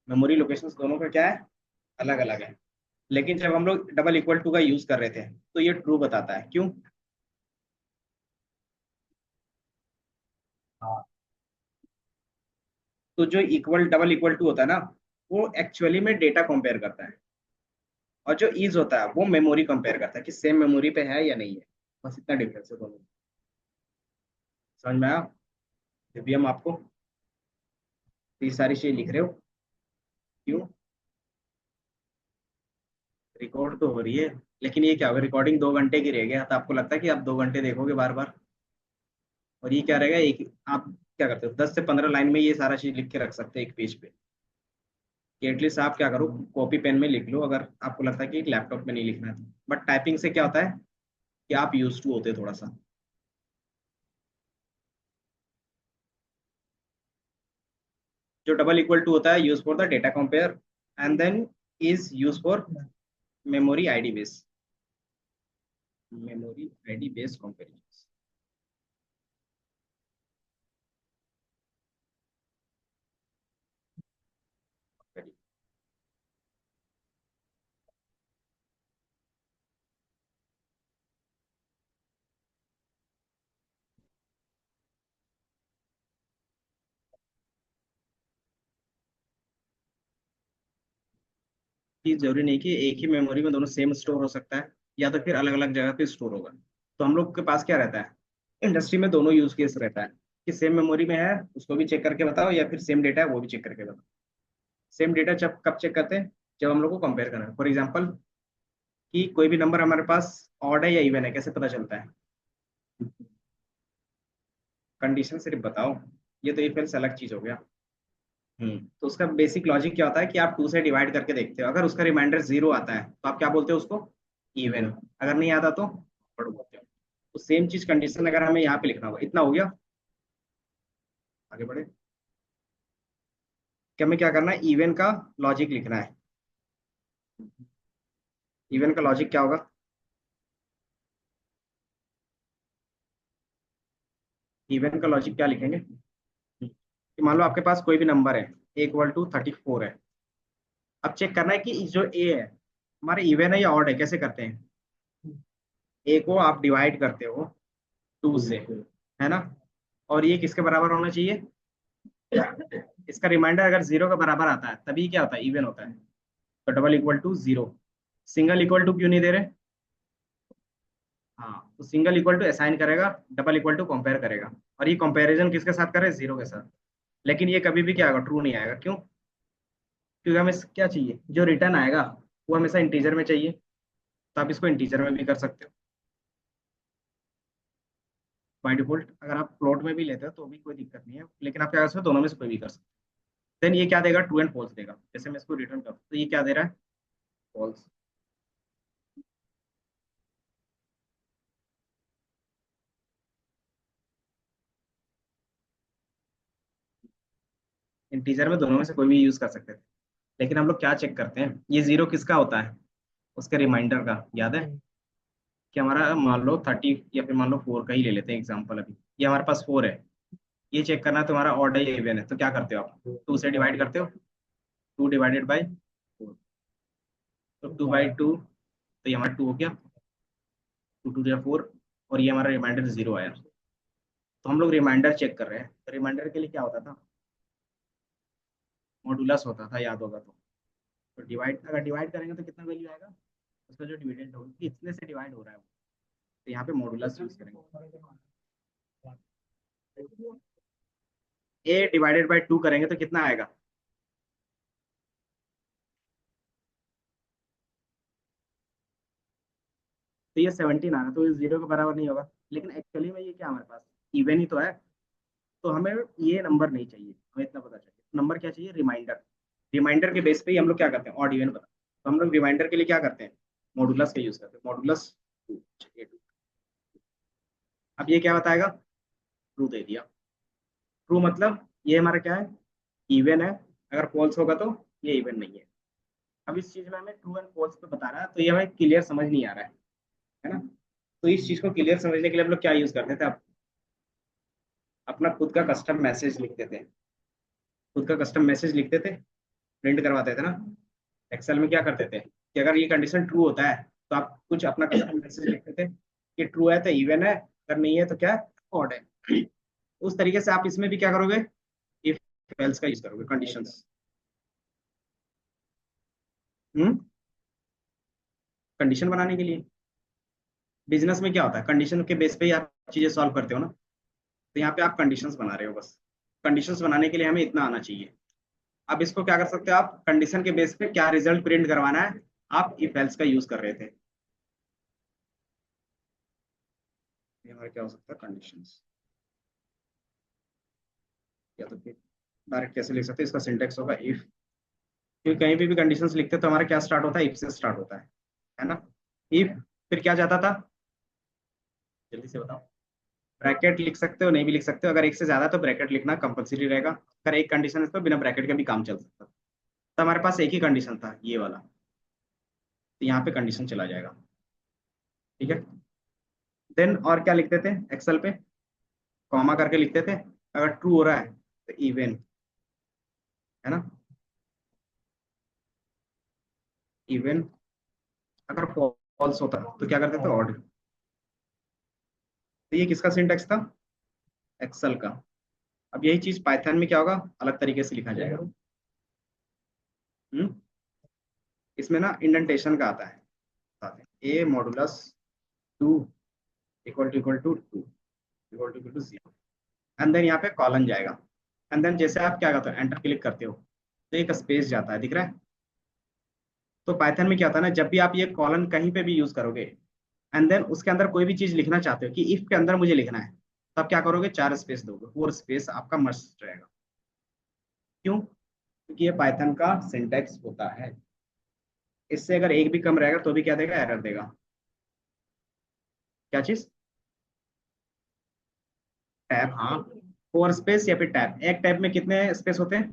मेमोरी लोकेशंस दोनों का क्या है? अलग अलग है। लेकिन जब हम लोग डबल इक्वल टू का यूज कर रहे थे तो ये ट्रू बताता है। क्यों? हाँ। तो जो इक्वल डबल इक्वल टू होता है ना, वो एक्चुअली में डेटा कंपेयर करता है, और जो इज होता है वो मेमोरी कंपेयर करता है कि सेम मेमोरी पे है या नहीं है। बस इतना डिफरेंस है दोनों में। समझ में आया? जब भी हम आपको ये सारी चीज लिख रहे हो। क्यों? रिकॉर्ड तो हो रही है, लेकिन ये क्या होगा, रिकॉर्डिंग 2 घंटे की रह गया तो आपको लगता है कि आप 2 घंटे देखोगे बार बार? और ये क्या रहेगा, एक आप क्या करते हो, 10 से 15 लाइन में ये सारा चीज लिख के रख सकते हैं एक पेज पे। कि एटलीस्ट आप क्या करो, कॉपी पेन में लिख लो अगर आपको लगता है कि लैपटॉप में नहीं लिखना है तो। बट टाइपिंग से क्या होता है कि आप यूज टू होते हो थोड़ा सा। जो डबल इक्वल टू होता है use for the data compare, and then is use for memory ID base, memory ID base comparison. चीज जरूरी नहीं कि एक ही मेमोरी में दोनों सेम स्टोर हो सकता है, या तो फिर अलग अलग जगह पे स्टोर होगा। तो हम लोग के पास क्या रहता है, इंडस्ट्री में दोनों यूज केस रहता है कि सेम मेमोरी में है उसको भी चेक करके बताओ, या फिर सेम डेटा है वो भी चेक करके बताओ। सेम डेटा जब कब चेक करते हैं? जब हम लोग को कंपेयर करना है। फॉर एग्जाम्पल, कि कोई भी नंबर हमारे पास ऑड है या इवन है, कैसे पता चलता है? कंडीशन सिर्फ बताओ। ये तो इफ एल्स अलग चीज हो गया। तो उसका बेसिक लॉजिक क्या होता है कि आप 2 से डिवाइड करके देखते हो, अगर उसका रिमाइंडर 0 आता है तो आप क्या बोलते हो उसको? इवन। अगर नहीं आता तो ऑड बोलते हो। तो सेम चीज कंडीशन अगर हमें यहाँ पे लिखना होगा, इतना हो गया। आगे बढ़े। कि हमें क्या करना है, इवन का लॉजिक लिखना है। इवन का लॉजिक क्या होगा? इवन का लॉजिक क्या लिखेंगे कि मान लो आपके पास कोई भी नंबर है A = 34 है। अब चेक करना है कि जो ए है हमारे इवन है या ऑड है। कैसे करते हैं, ए को आप डिवाइड करते हो 2 से, है ना, और ये किसके बराबर होना चाहिए, इसका रिमाइंडर अगर 0 के बराबर आता है तभी क्या होता है, इवन होता है। तो डबल = 0। सिंगल इक्वल टू क्यों नहीं दे रहे, हाँ, तो सिंगल इक्वल टू असाइन करेगा, डबल इक्वल टू कंपेयर करेगा, और ये कंपैरिजन किसके साथ करे, 0 के साथ। लेकिन ये कभी भी क्या आएगा, ट्रू नहीं आएगा। क्यों, क्योंकि हमें क्या चाहिए, जो रिटर्न आएगा वो हमेशा इंटीजर में चाहिए। तो आप इसको इंटीजर में भी कर सकते हो बाय डिफॉल्ट। अगर आप फ्लोट में भी लेते हो तो भी कोई दिक्कत नहीं है, लेकिन आप क्या कर सकते हो, दोनों में से कोई भी कर सकते हो। देन ये क्या देगा, ट्रू एंड फॉल्स देगा। जैसे मैं इसको रिटर्न करूँ तो ये क्या दे रहा है, फॉल्स। इंटीजर में दोनों में से कोई भी यूज कर सकते थे। लेकिन हम लोग क्या चेक करते हैं, ये 0 किसका होता है, उसके रिमाइंडर का, याद है कि हमारा मान लो 30 या फिर मान लो 4 का ही ले लेते हैं एग्जाम्पल। अभी ये हमारे पास 4 है, ये चेक करना है तुम्हारा ऑड है या इवन है। तो क्या करते हो आप, 2 से डिवाइड करते हो, 2/4। तो 2/2, तो ये हमारा 2 हो गया, 2 × 2 = 4, और ये हमारा रिमाइंडर 0 आया। तो हम लोग रिमाइंडर चेक कर रहे हैं, तो रिमाइंडर के लिए क्या होता था, मॉडुलस होता था, याद होगा तो डिवाइड, अगर डिवाइड करेंगे तो कितना वैल्यू आएगा, उसका जो डिविडेंड होगा कि इतने से डिवाइड हो रहा है वो, तो यहाँ पे मॉडुलस यूज करेंगे। A/2 करेंगे तो कितना आएगा, तो ये 17 आना, तो ये 0 के बराबर नहीं होगा। लेकिन एक्चुअली में ये क्या, हमारे पास इवन ही तो है। तो हमें ये नंबर नहीं चाहिए, हमें इतना पता चाहिए, नंबर क्या चाहिए, रिमाइंडर। रिमाइंडर के बेस पे ही हम लोग क्या करते हैं, ऑड इवन पता। तो हम लोग रिमाइंडर के लिए क्या करते हैं, मॉडुलस का यूज करते हैं, मॉडुलस 2। अब ये क्या बताएगा, ट्रू दे दिया। ट्रू मतलब ये हमारा क्या है, इवन है। अगर फॉल्स होगा तो ये इवन नहीं है। अब इस चीज में हमें ट्रू एंड फॉल्स पे बता रहा है, तो ये हमें क्लियर समझ नहीं आ रहा है ना। तो इस चीज को क्लियर समझने के लिए हम लोग क्या यूज करते थे, अपना खुद का कस्टम मैसेज लिखते थे। खुद का कस्टम मैसेज लिखते थे, प्रिंट करवाते थे ना। एक्सेल में क्या करते थे कि अगर ये कंडीशन ट्रू होता है तो आप कुछ अपना कस्टम मैसेज लिखते थे कि ट्रू है तो इवन है, अगर नहीं है तो क्या, ऑड है। उस तरीके से आप इसमें भी क्या करोगे, इफ एल्स का यूज करोगे कंडीशंस। हम्म, कंडीशन बनाने के लिए। बिजनेस में क्या होता है, कंडीशन के बेस पे ही आप चीजें सॉल्व करते हो ना। तो यहाँ पे आप कंडीशंस बना रहे हो बस। कंडीशंस बनाने के लिए हमें इतना आना चाहिए। अब इसको क्या कर सकते हो आप, कंडीशन के बेस पे क्या रिजल्ट प्रिंट करवाना है, आप इफ एल्स का यूज कर रहे थे। ये हमारा क्या हो सकता है, कंडीशंस। या तो फिर डायरेक्ट कैसे लिख सकते हैं, इसका सिंटेक्स होगा इफ। क्योंकि कहीं भी कंडीशंस लिखते हैं तो हमारा क्या स्टार्ट होता है, इफ से स्टार्ट होता है ना। इफ, फिर क्या जाता था, जल्दी से बताओ। ब्रैकेट लिख सकते हो, नहीं भी लिख सकते हो। अगर एक से ज्यादा तो ब्रैकेट लिखना कंपलसरी रहेगा। अगर एक कंडीशन है तो बिना ब्रैकेट के भी काम चल सकता। तो हमारे पास एक ही कंडीशन था, ये वाला। तो यहाँ पे कंडीशन चला जाएगा, ठीक है। देन और क्या लिखते थे एक्सेल पे, कॉमा करके लिखते थे। अगर ट्रू हो रहा है तो इवन, है ना, इवन। अगर फॉल्स होता तो क्या करते थे, ऑड। तो ये किसका सिंटेक्स था, एक्सेल का। अब यही चीज पाइथन में क्या होगा, अलग तरीके से लिखा जाएगा। हम्म, इसमें ना इंडेंटेशन का आता है, A/2 =2 =0। एंड देन यहाँ पे कॉलन जाएगा। एंड देन जैसे आप क्या करते हो, एंटर क्लिक करते हो तो एक स्पेस जाता है, दिख रहा है। तो पाइथन में क्या होता है ना, जब भी आप ये कॉलन कहीं पे भी यूज करोगे, एंड देन उसके अंदर कोई भी चीज लिखना चाहते हो कि इफ के अंदर मुझे लिखना है, तो आप क्या करोगे, 4 स्पेस दोगे, 4 स्पेस आपका मस्ट रहेगा। क्यों, क्योंकि ये पाइथन का सिंटेक्स होता है। इससे अगर एक भी कम रहेगा तो भी क्या देगा, एरर देगा। क्या चीज, टैब, हाँ। 4 स्पेस या फिर टैब, एक टैब में कितने स्पेस होते हैं,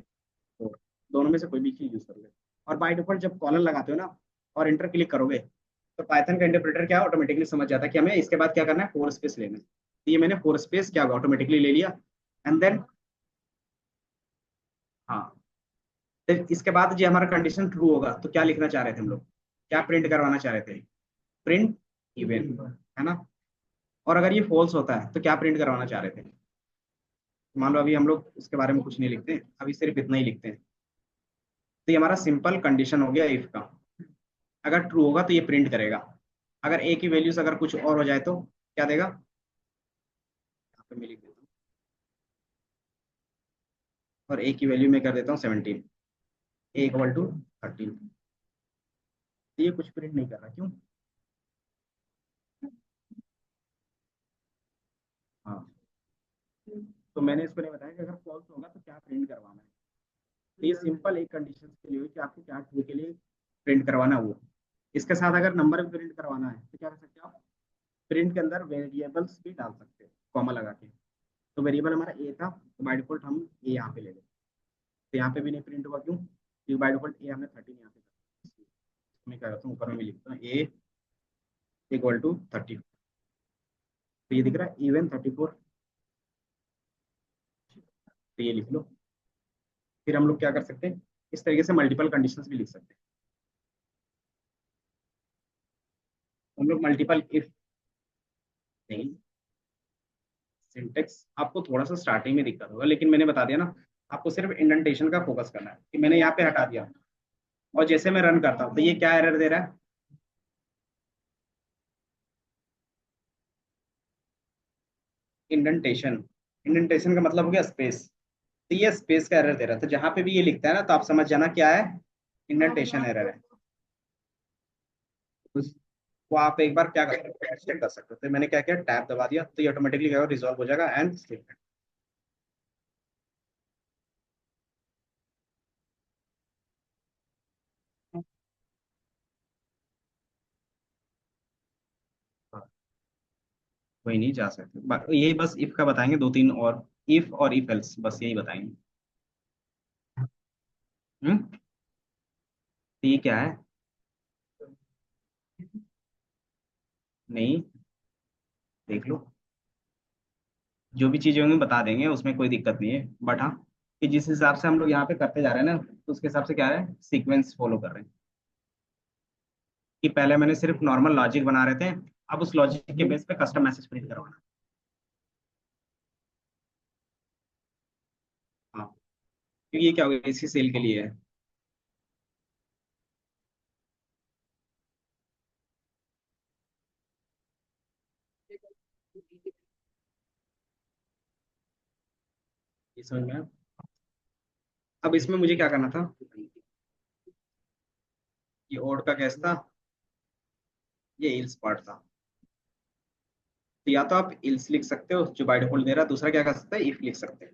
4। दोनों में से कोई भी चीज यूज करोगे। और बाय डिफॉल्ट जब कॉलन लगाते हो ना और इंटर क्लिक करोगे, तो पाइथन का इंटरप्रेटर क्या ऑटोमेटिकली समझ जाता है कि हमें इसके बाद क्या करना है, 4 स्पेस लेना है। तो ये मैंने फोर स्पेस क्या होगा ऑटोमेटिकली ले लिया। एंड देन हाँ, तो इसके बाद जो हमारा कंडीशन ट्रू होगा तो क्या लिखना चाह रहे थे हम लोग, क्या प्रिंट करवाना चाह रहे थे, प्रिंट इवन, है ना। और अगर ये फॉल्स होता है तो क्या प्रिंट करवाना चाह रहे थे। मान लो अभी हम लोग इसके बारे में कुछ नहीं लिखते, अभी सिर्फ इतना ही लिखते हैं। तो ये हमारा सिंपल कंडीशन हो गया इफ का। अगर ट्रू होगा तो ये प्रिंट करेगा। अगर ए की वैल्यूज अगर कुछ और हो जाए तो क्या देगा, यहाँ पे मैं लिख देता हूँ, और ए की वैल्यू मैं कर देता हूँ 17, ए इक्वल टू 13। ये कुछ प्रिंट नहीं कर रहा, क्यों। हाँ, तो मैंने इसको नहीं बताया कि अगर फॉल्स होगा तो क्या प्रिंट करवाना है। तो ये सिंपल एक कंडीशन के लिए हुई कि आपको क्या ट्रू के लिए प्रिंट करवाना है वो। इसके साथ अगर नंबर भी प्रिंट करवाना है तो क्या कर सकते हो आप, प्रिंट के अंदर वेरिएबल्स भी डाल सकते हो कॉमा लगा के। तो वेरिएबल हमारा ए था, तो बाय डिफॉल्ट हम ए यहाँ पे ले लेते। तो यहाँ पे भी नहीं प्रिंट हुआ, क्यों, क्योंकि बाय डिफॉल्ट ए हमने 13 यहाँ पे कर दिया। मैं क्या करता हूँ, ऊपर में लिखता हूँ ए इक्वल टू 30। तो ये दिख रहा है इवन 34। तो ये लिख लो। फिर हम लोग क्या कर सकते हैं, इस तरीके से मल्टीपल कंडीशंस भी लिख सकते हैं। हम लोग मल्टीपल इफ नहीं, सिंटेक्स आपको थोड़ा सा स्टार्टिंग में दिक्कत होगा, लेकिन मैंने बता दिया ना, आपको सिर्फ इंडेंटेशन का फोकस करना है कि मैंने यहाँ पे हटा दिया। और जैसे मैं रन करता हूँ तो ये क्या एरर दे रहा है, इंडेंटेशन। इंडेंटेशन का मतलब हो गया स्पेस। तो ये स्पेस का एरर दे रहा है, तो जहां पे भी ये लिखता है ना तो आप समझ जाना क्या है, इंडेंटेशन एरर है। वो आप एक बार क्या कर सकते हो, चेक कर सकते हो। तो मैंने क्या किया, टैब दबा दिया, तो ये ऑटोमेटिकली क्या रिजॉल्व हो जाएगा एंड स्टेटमेंट। वही नहीं जा सकते, यही बस इफ का बताएंगे दो तीन और, इफ और इफ एल्स, बस यही बताएंगे। तो ये क्या है, नहीं, देख लो, जो भी चीजें होंगी बता देंगे, उसमें कोई दिक्कत नहीं है। बट हाँ, कि जिस हिसाब से हम लोग यहाँ पे करते जा रहे हैं ना, तो उसके हिसाब से क्या है, सीक्वेंस फॉलो कर रहे हैं। कि पहले मैंने सिर्फ नॉर्मल लॉजिक बना रहे थे, अब उस लॉजिक के बेस पे कस्टम मैसेज प्रिंट करवाना। हाँ, क्योंकि ये क्या होगा, इसी सेल के लिए है। ये समझ में आया? अब इसमें मुझे क्या करना था, ये ओड का केस था, ये इल्स पार्ट था। तो या तो आप इल्स लिख सकते हो जो बाय डिफॉल्ट दे रहा है, दूसरा क्या कर सकते हैं, इफ लिख सकते हैं,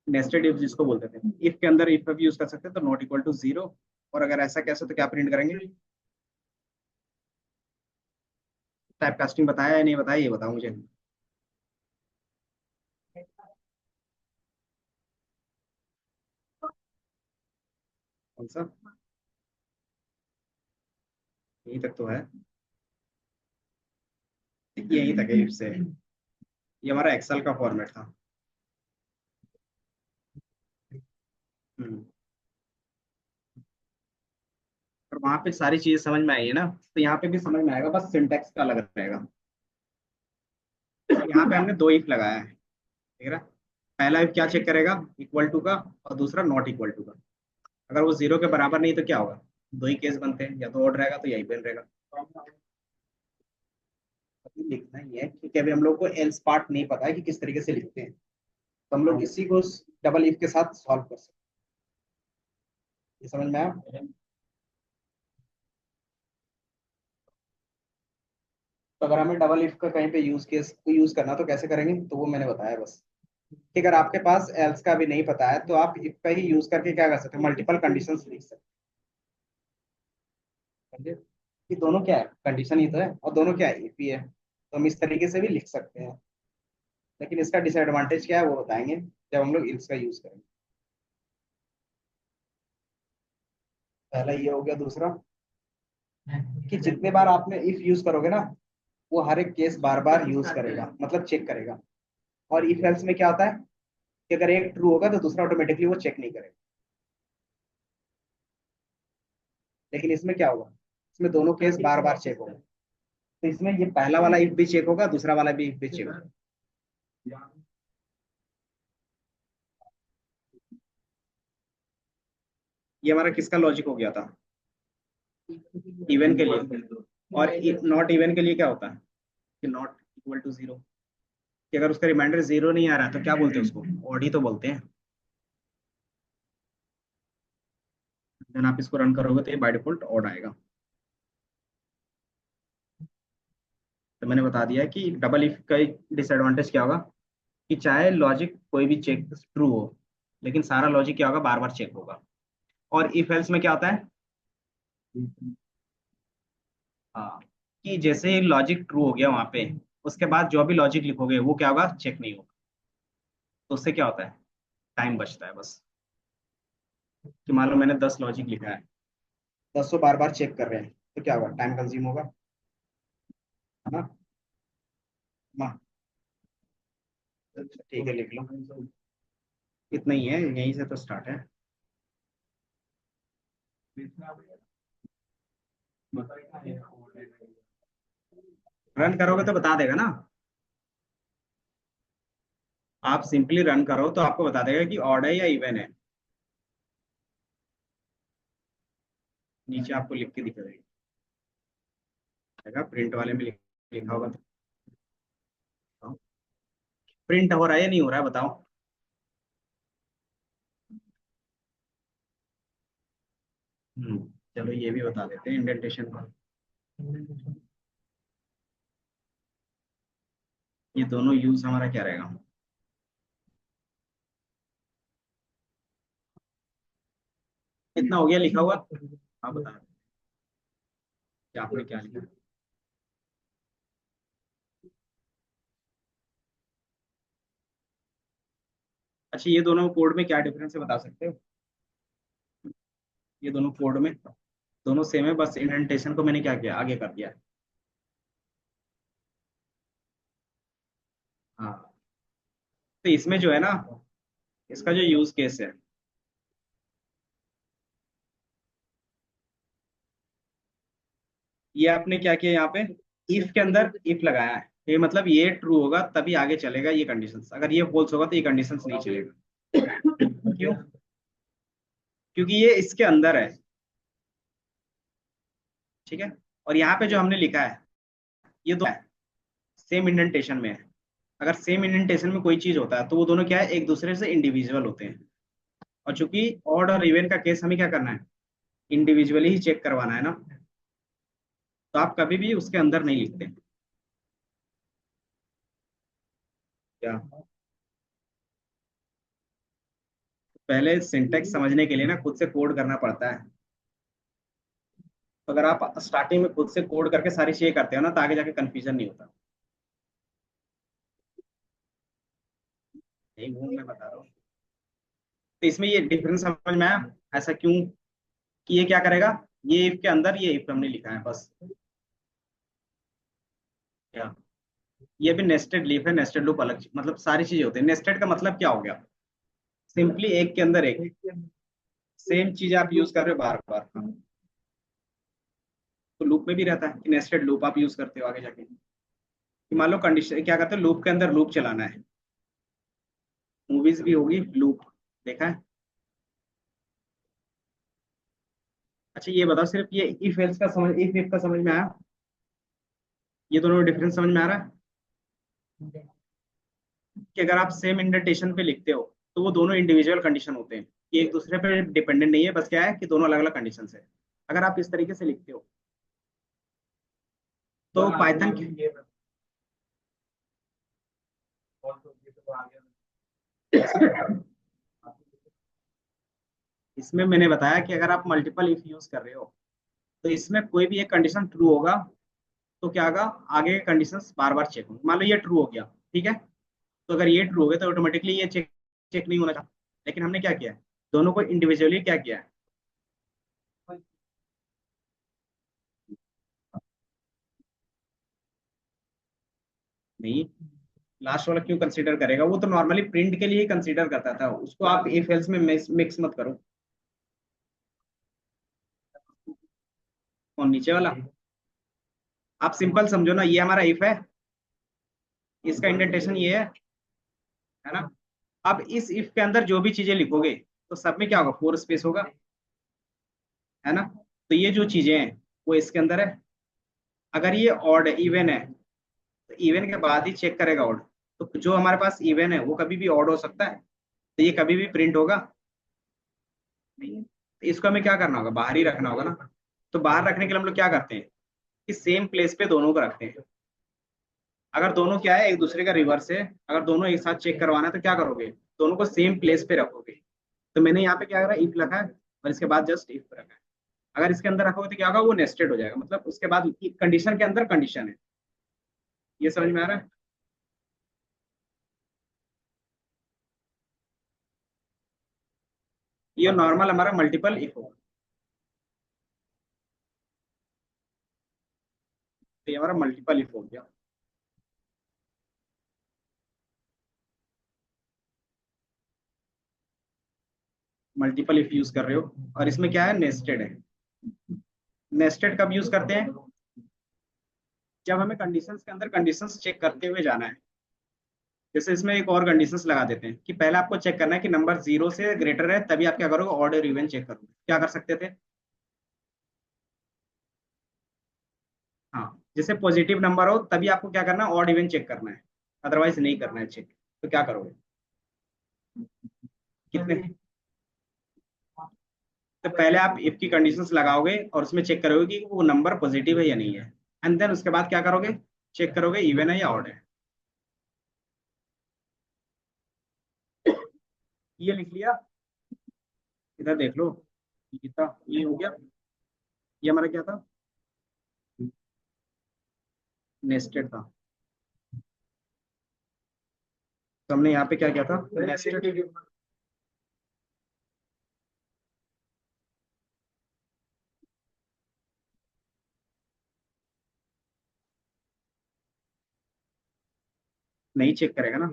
नेस्टेड इफ जिसको बोलते थे। इफ के अंदर इफ भी यूज कर सकते हैं, तो नॉट इक्वल टू जीरो। और अगर ऐसा कैसे तो क्या प्रिंट करेंगे, टाइप कास्टिंग बताया या नहीं बताया, ये बताओ मुझे। कौन सा, यहीं तक तो है, यहीं तक है इफ से। ये हमारा एक्सेल का फॉर्मेट था। हम्म। और वहां पे सारी चीजें समझ में आई है ना, तो यहाँ पे भी समझ में आएगा, बस सिंटेक्स का अलग रहेगा। यहाँ पे हमने दो इफ लगाया है, ठीक है ना। पहला इफ क्या चेक करेगा, इक्वल टू का, और दूसरा नॉट इक्वल टू का। अगर वो जीरो के बराबर नहीं तो क्या होगा, दो ही केस बनते हैं, या तो ऑड रहेगा तो यही बन रहेगा। अभी लिखना ही है, क्योंकि अभी हम लोग को एल्स पार्ट नहीं पता है कि किस तरीके से लिखते हैं, तो हम लोग इसी को डबल इफ के साथ सॉल्व कर सकते हैं। ये समझ में आया। तो अगर हमें डबल इफ का कहीं पे यूज केस यूज करना तो कैसे करेंगे, तो वो मैंने बताया बस। कि अगर आपके पास एल्स का भी नहीं पता है तो आप इफ का ही यूज करके क्या कर सकते हो, मल्टीपल कंडीशंस लिख सकते हैं, समझे? कि दोनों क्या है, कंडीशन ही तो है, और दोनों क्या है, इफ ही है, तो हम इस तरीके से भी लिख सकते हैं। लेकिन इसका डिसएडवांटेज क्या है वो बताएंगे जब हम लोग इल्स का यूज करेंगे। पहला ये हो गया, दूसरा कि जितने बार आपने इफ यूज करोगे ना, वो हर एक केस बार बार यूज करेगा, मतलब चेक करेगा। और इफ एल्स में क्या होता है कि अगर एक ट्रू होगा तो दूसरा ऑटोमेटिकली वो चेक नहीं करेगा। लेकिन इसमें क्या होगा, इसमें दोनों केस बार बार चेक होगा। तो इसमें ये पहला वाला इफ भी चेक होगा, दूसरा वाला भी इफ भी चेक होगा। ये हमारा किसका लॉजिक हो गया था, इवन के लिए। और नॉट इवन के लिए क्या होता है कि नॉट इक्वल टू जीरो, कि अगर उसका रिमाइंडर जीरो नहीं आ रहा तो क्या बोलते हैं उसको, ऑड ही तो बोलते हैं। जब आप इसको रन करोगे तो ये बाय डिफॉल्ट ऑड आएगा। तो मैंने बता दिया कि डबल इफ का डिसएडवांटेज क्या होगा, कि चाहे लॉजिक कोई भी चेक ट्रू हो, लेकिन सारा लॉजिक क्या होगा, बार बार चेक होगा। और इफ एल्स में क्या होता है, हाँ, कि जैसे लॉजिक ट्रू हो गया वहां पे, उसके बाद जो भी लॉजिक लिखोगे वो क्या होगा, चेक नहीं होगा। तो उससे क्या होता है, टाइम बचता है बस। कि मान लो मैंने 10 लॉजिक लिखा है, 10 बार बार चेक कर रहे हैं, तो क्या होगा, टाइम कंज्यूम होगा, है ना। हाँ, ठीक है, लिख लो। इतना ही है, यहीं से तो स्टार्ट है। रन करोगे तो बता देगा ना। आप सिंपली रन करो तो आपको बता देगा कि ऑड है या इवन है। नीचे आपको लिख के दिखेगा प्रिंट वाले में लिखा होगा तो। प्रिंट हो रहा है या नहीं हो रहा है बताओ। हम्म, चलो ये भी बता देते हैं इंडेंटेशन का। ये दोनों यूज हमारा क्या रहेगा, कितना हो गया लिखा हुआ, आप बता दो कि आपने क्या लिखा। अच्छा, ये दोनों कोड में क्या डिफरेंस है बता सकते हो। ये दोनों कोड में दोनों सेम है, बस इंडेंटेशन को मैंने क्या किया, आगे कर दिया। हाँ, तो इसमें जो है ना, इसका जो यूज केस है, ये आपने क्या किया यहाँ पे, इफ के अंदर इफ लगाया है। ये मतलब ये ट्रू होगा तभी आगे चलेगा ये कंडीशंस, अगर ये फॉल्स होगा तो ये कंडीशंस नहीं चलेगा। क्यों, क्योंकि ये इसके अंदर है, ठीक है। और यहाँ पे जो हमने लिखा है, ये दो सेम इंडेंटेशन में है। अगर सेम इंडेंटेशन में कोई चीज होता है तो वो दोनों क्या है, एक दूसरे से इंडिविजुअल होते हैं। और चूंकि ऑड और इवन का केस हमें क्या करना है, इंडिविजुअली ही चेक करवाना है ना, तो आप कभी भी उसके अंदर नहीं लिखते। क्या, पहले सिंटेक्स समझने के लिए ना खुद से कोड करना पड़ता है। तो अगर आप स्टार्टिंग में खुद से कोड करके सारी चीजें करते हो ना, तो आगे जाके कंफ्यूजन नहीं होता। यही वो मैं बता रहा हूँ। तो इसमें ये डिफरेंस समझ में आया, ऐसा क्यों, कि ये क्या करेगा, ये इफ के अंदर ये इफ हमने लिखा है बस। क्या, ये भी नेस्टेड लीफ है, नेस्टेड लूप अलग मतलब सारी चीजें होती है। नेस्टेड का मतलब क्या हो गया, सिंपली एक के अंदर एक सेम चीज आप यूज कर रहे हो बार बार। तो लूप में भी रहता है कि नेस्टेड लूप आप यूज करते हो आगे जाके, कि मान लो कंडीशन क्या करते हैं, लूप के अंदर लूप चलाना है। मूवीज भी होगी लूप, देखा है। अच्छा ये बताओ, सिर्फ ये इफ एल्स का समझ, इफ इफ का समझ में आया, ये दोनों डिफरेंस समझ में आ रहा है। कि अगर आप सेम इंडेंटेशन पे लिखते हो तो वो दोनों इंडिविजुअल कंडीशन होते हैं, कि एक दूसरे पे डिपेंडेंट नहीं है, बस क्या है कि दोनों अलग अलग कंडीशन है। अगर आप इस तरीके से लिखते हो तो पाइथन इसमें मैंने बताया कि अगर आप मल्टीपल इफ यूज कर रहे हो तो इसमें कोई भी एक कंडीशन ट्रू होगा तो क्या होगा, आगे के कंडीशंस बार बार चेक होंगे। मान लो ये ट्रू हो गया, ठीक है। तो अगर ये ट्रू हो गया तो ऑटोमेटिकली ये चेक चेक नहीं होना चाहिए। लेकिन हमने क्या किया है, दोनों को इंडिविजुअली क्या किया है। नहीं, लास्ट वाला क्यों कंसीडर करेगा? वो तो नॉर्मली प्रिंट के लिए ही कंसीडर करता था उसको, आप इफ एल्स में मिक्स मत करो। और नीचे वाला आप सिंपल समझो ना, ये हमारा इफ है, इसका इंडेंटेशन ये है ना। अब इस इफ के अंदर जो भी चीजें लिखोगे तो सब में क्या होगा, फोर स्पेस होगा, है ना। तो ये जो चीजें हैं वो इसके अंदर है। अगर ये ऑड इवन है तो इवन के बाद ही चेक करेगा ऑड। तो जो हमारे पास इवन है वो कभी भी ऑड हो सकता है, तो ये कभी भी प्रिंट होगा नहीं है। तो इसको हमें क्या करना होगा, बाहर ही रखना होगा ना। तो बाहर रखने के लिए हम लोग क्या करते हैं कि सेम प्लेस पे दोनों को रखते हैं। अगर दोनों क्या है, एक दूसरे का रिवर्स है, अगर दोनों एक साथ चेक करवाना है तो क्या करोगे, दोनों को सेम प्लेस पे रखोगे। तो मैंने यहाँ पे क्या करा, इफ रखा है और इसके बाद जस्ट इफ रखा है। अगर इसके अंदर रखोगे तो क्या होगा, वो नेस्टेड हो जाएगा, मतलब उसके बाद कंडीशन के अंदर कंडीशन है। ये समझ में आ रहा है? ये नॉर्मल हमारा मल्टीपल इफ होगा। तो ये हमारा मल्टीपल इफ हो गया। मल्टीपल इफ यूज कर रहे हो और इसमें क्या है, नेस्टेड है। नेस्टेड कब यूज करते हैं, जब हमें कंडीशंस के अंदर कंडीशंस चेक करते हुए जाना है। जैसे इसमें एक और कंडीशंस लगा देते हैं कि पहले आपको चेक करना है कि नंबर जीरो से ग्रेटर है, तभी आप क्या करोगे, ऑड और इवन चेक करोगे। क्या कर सकते थे, हाँ, जैसे पॉजिटिव नंबर हो तभी आपको क्या करना है, ऑड इवन चेक करना है, अदरवाइज नहीं करना है चेक। तो क्या करोगे, कितने, तो पहले आप इफ की कंडीशंस लगाओगे और उसमें चेक करोगे कि वो नंबर पॉजिटिव है या नहीं है। एंड देन उसके बाद क्या करोगे, चेक करोगे इवन है या ऑड है। ये लिख लिया, इधर देख लो, ये कितना, ये हो गया। ये हमारा क्या था, नेस्टेड था। तो हमने यहाँ पे क्या किया था, नेस्टेड। नहीं चेक करेगा ना,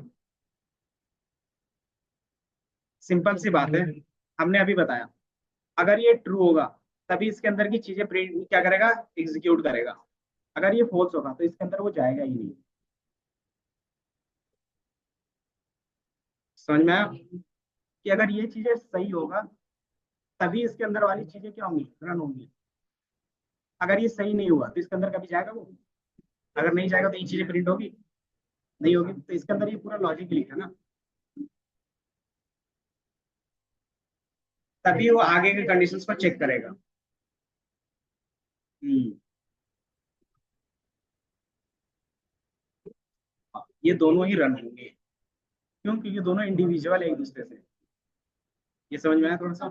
सिंपल सी बात है, हमने अभी बताया। अगर ये ट्रू होगा तभी इसके अंदर की चीजें प्रिंट क्या करेगा, एग्जीक्यूट करेगा। अगर ये फॉल्स होगा तो इसके अंदर वो जाएगा ही नहीं। समझ में आया कि अगर ये चीजें सही होगा तभी इसके अंदर वाली चीजें क्या होंगी, रन होंगी। अगर ये सही नहीं हुआ तो इसके अंदर कभी जाएगा वो, अगर नहीं जाएगा तो ये चीजें प्रिंट होगी नहीं होगी। तो इसके अंदर ये पूरा लॉजिक लिखा है ना, तभी वो आगे के कंडीशंस को चेक करेगा। हम्म, ये दोनों ही रन होंगे, क्यों, क्योंकि दोनों इंडिविजुअल है एक दूसरे से। ये समझ में आया थोड़ा सा?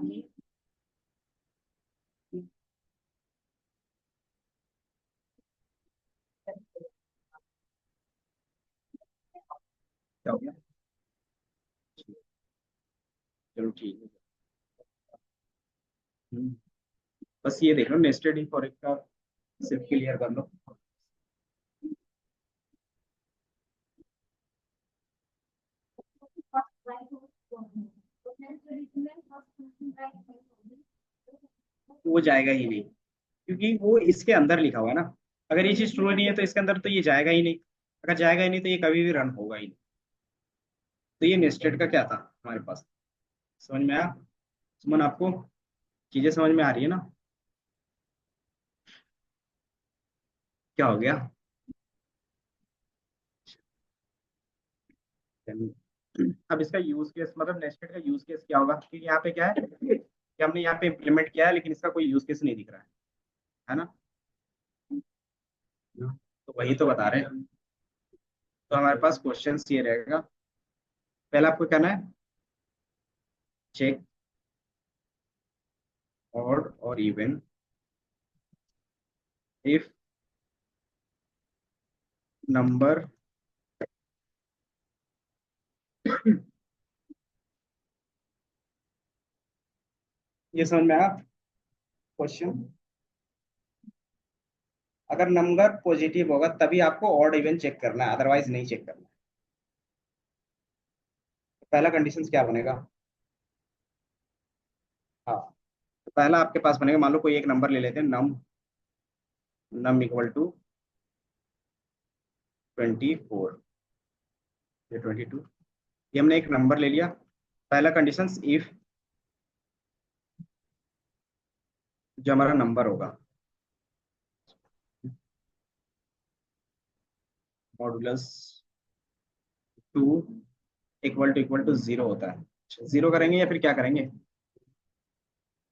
क्या हो गया, चलो ठीक है। हम्म, बस ये देख लो, नेस्टेड इफ और एक का सिर्फ क्लियर कर लो। वो जाएगा ही नहीं, क्योंकि वो इसके अंदर लिखा हुआ है ना। अगर ये चीज ट्रू नहीं है तो इसके अंदर तो ये जाएगा ही नहीं। अगर जाएगा ही नहीं तो ये कभी भी रन होगा ही नहीं। तो ये नेस्टेड का क्या था हमारे पास, समझ में आया? सुमन, आपको चीजें समझ में आ रही है ना? क्या हो गया, अब इसका यूज केस, मतलब नेस्टेड का यूज केस क्या होगा, क्योंकि यहाँ पे क्या है कि हमने यहाँ पे इम्प्लीमेंट किया है लेकिन इसका कोई यूज केस नहीं दिख रहा है ना। तो वही तो बता रहे हैं। तो हमारे पास क्वेश्चन ये रहेगा, पहला आपको करना है चेक और इवन इफ नंबर, ये समझ में आया क्वेश्चन? अगर नंबर पॉजिटिव होगा तभी आपको ऑड इवन चेक करना है, अदरवाइज नहीं चेक करना है। पहला कंडीशन क्या बनेगा? हाँ, तो पहला आपके पास बनेगा, मान लो कोई एक नंबर ले लेते हैं, नम नम इक्वल टू 24, ये 22, ये हमने एक नंबर ले लिया। पहला कंडीशन, इफ जो हमारा नंबर होगा मॉडुलस 2 इक्वल टू 0 होता है, जीरो करेंगे या फिर क्या करेंगे?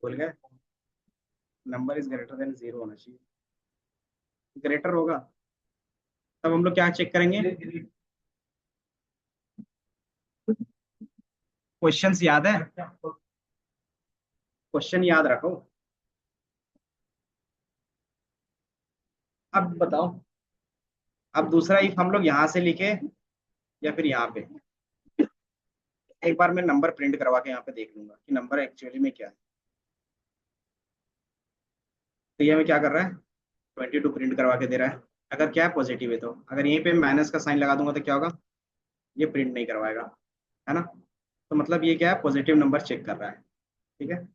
बोल गए, नंबर इज ग्रेटर देन 0 होना चाहिए, ग्रेटर होगा तब हम लोग क्या चेक करेंगे? क्वेश्चंस याद है? क्वेश्चन याद रखो। अब बताओ, अब दूसरा इफ हम लोग यहाँ से लिखे या फिर यहाँ पे, एक बार मैं नंबर प्रिंट करवा के यहाँ पे देख लूंगा कि नंबर एक्चुअली में क्या है। तो ये हमें क्या कर रहा है, 22 प्रिंट करवा के दे रहा है। अगर क्या है पॉजिटिव है, तो अगर यहीं पे माइनस का साइन लगा दूंगा तो क्या होगा? ये प्रिंट नहीं करवाएगा, है ना? तो मतलब ये क्या है, पॉजिटिव नंबर चेक कर रहा है। ठीक है,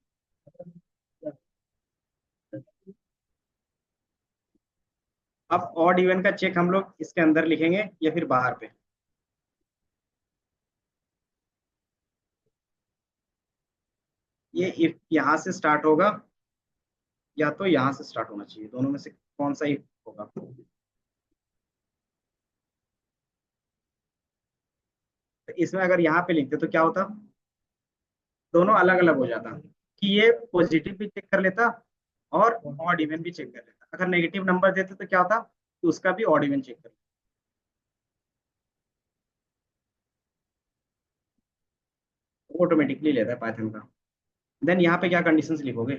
अब ऑड इवन का चेक हम लोग इसके अंदर लिखेंगे या फिर बाहर पे? ये इफ यहाँ से स्टार्ट होगा या तो यहाँ से स्टार्ट होना चाहिए, दोनों में से कौन सा इफ होगा? तो इसमें अगर यहाँ पे लिखते तो क्या होता, दोनों अलग अलग हो जाता कि ये पॉजिटिव भी चेक कर लेता और ऑड इवन भी चेक कर लेता। अगर नेगेटिव नंबर देते तो क्या होता, तो उसका भी ऑड इवन चेक कर लेता, ऑटोमेटिकली लेता है पाइथन का। देन यहाँ पे क्या कंडीशंस लिखोगे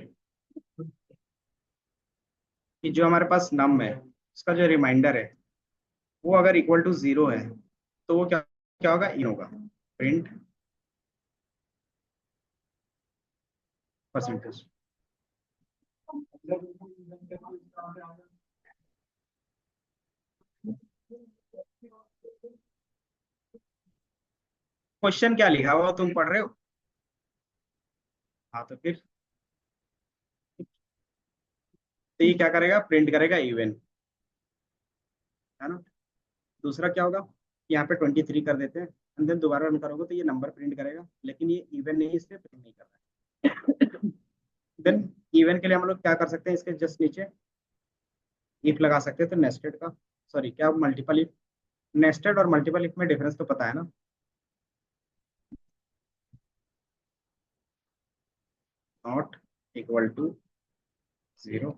कि जो हमारे पास नम है उसका जो रिमाइंडर है वो अगर इक्वल टू 0 है तो वो क्या क्या होगा, इन होगा, प्रिंट परसेंटेज। क्वेश्चन क्या लिखा हुआ तुम पढ़ रहे हो? हाँ तो फिर, तो ये क्या करेगा, प्रिंट करेगा इवन, है ना? दूसरा क्या होगा, यहाँ पे 23 कर देते हैं, एंड देन दोबारा रन करोगे तो ये नंबर प्रिंट करेगा, लेकिन ये इवन नहीं, इसलिए प्रिंट नहीं कर रहा है। देन इवन के लिए हम लोग क्या कर सकते हैं, इसके जस्ट नीचे इफ लगा सकते हैं, तो नेस्टेड का, सॉरी क्या, मल्टीपल इफ, नेस्टेड और मल्टीपल इफ में डिफरेंस तो पता है ना? नॉट इक्वल टू 0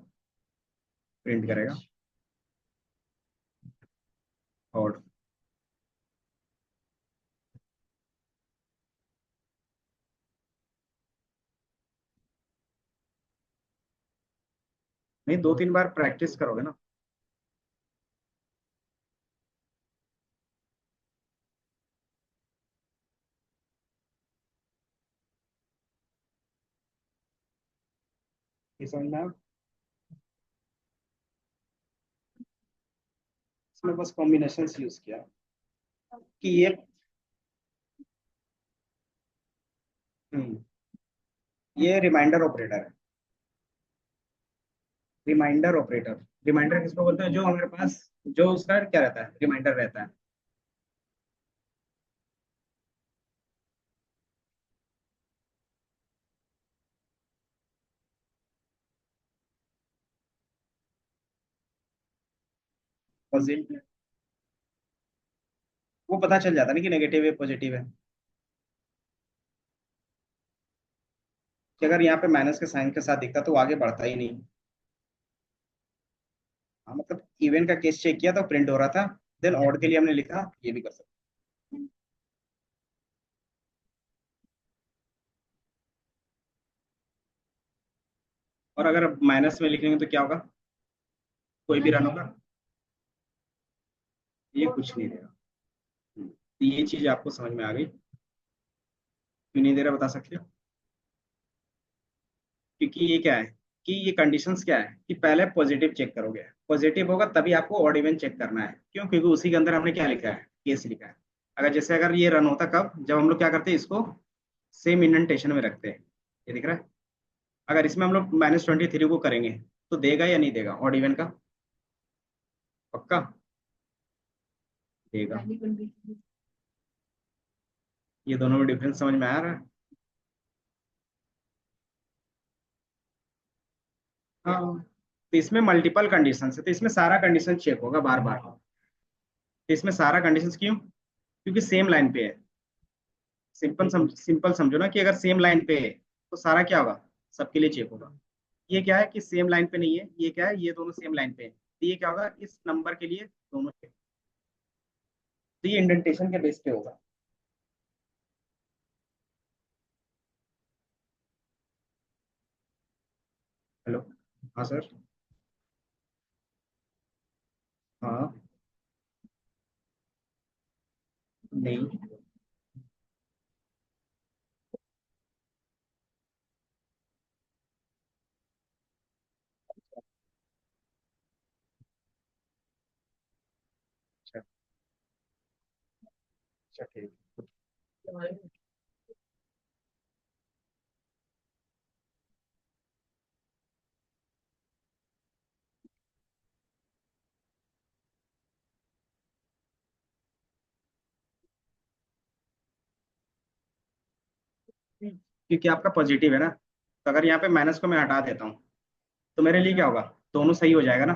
प्रिंट करेगा, और नहीं, 2-3 बार प्रैक्टिस करोगे ना। ये समझ में आया? इसमें बस कॉम्बिनेशन यूज किया कि हम्म, ये रिमाइंडर ऑपरेटर है, रिमाइंडर ऑपरेटर। रिमाइंडर किसको बोलते हैं, जो हमारे पास जो उसका क्या रहता है, रिमाइंडर रहता है। पॉजिटिव, वो पता चल जाता है ना कि नेगेटिव है पॉजिटिव है, कि अगर यहाँ पे माइनस के साइन के साथ दिखता तो वो आगे बढ़ता ही नहीं। हाँ मतलब इवन का केस चेक किया तो प्रिंट हो रहा था, देन ऑड के लिए हमने लिखा, ये भी कर सकते हैं। और अगर माइनस में लिखेंगे तो क्या होगा, कोई भी रन होगा, ये कुछ नहीं देगा। तो ये चीज आपको समझ में आ गई? क्यों नहीं दे रहा बता सकते हो? क्योंकि ये क्या है, कि ये कंडीशंस क्या है कि पहले पॉजिटिव चेक करोगे, पॉजिटिव होगा तभी आपको ऑड इवन चेक करना है। क्यों? क्योंकि उसी के अंदर हमने क्या लिखा है, केस लिखा है। अगर जैसे अगर ये रन होता कब, जब हम लोग क्या करते हैं, इसको सेम इंडेंटेशन में रखते हैं। ये दिख रहा है? अगर इसमें हम लोग -23 को करेंगे तो देगा या नहीं देगा ऑड इवन का? पक्का देगा। ये दोनों में डिफरेंस समझ में आ रहा है? हाँ, तो इसमें मल्टीपल कंडीशन है, तो इसमें सारा कंडीशन चेक होगा बार बार। तो इसमें सारा कंडीशन क्यों? क्योंकि सेम लाइन पे है। सिंपल समझो ना कि अगर सेम लाइन पे है तो सारा क्या होगा, सबके लिए चेक होगा। ये क्या है कि सेम लाइन पे नहीं है, ये क्या है, ये दोनों सेम लाइन पे है, तो ये क्या होगा, इस नंबर के लिए दोनों check। तो ये इंडेंटेशन के बेस पे होगा। हेलो? हाँ सर। हाँ। नहीं। अच्छा। अच्छा ठीक। क्योंकि आपका पॉजिटिव है ना, तो अगर यहाँ पे माइनस को मैं हटा देता हूँ तो मेरे लिए क्या होगा, दोनों सही हो जाएगा ना।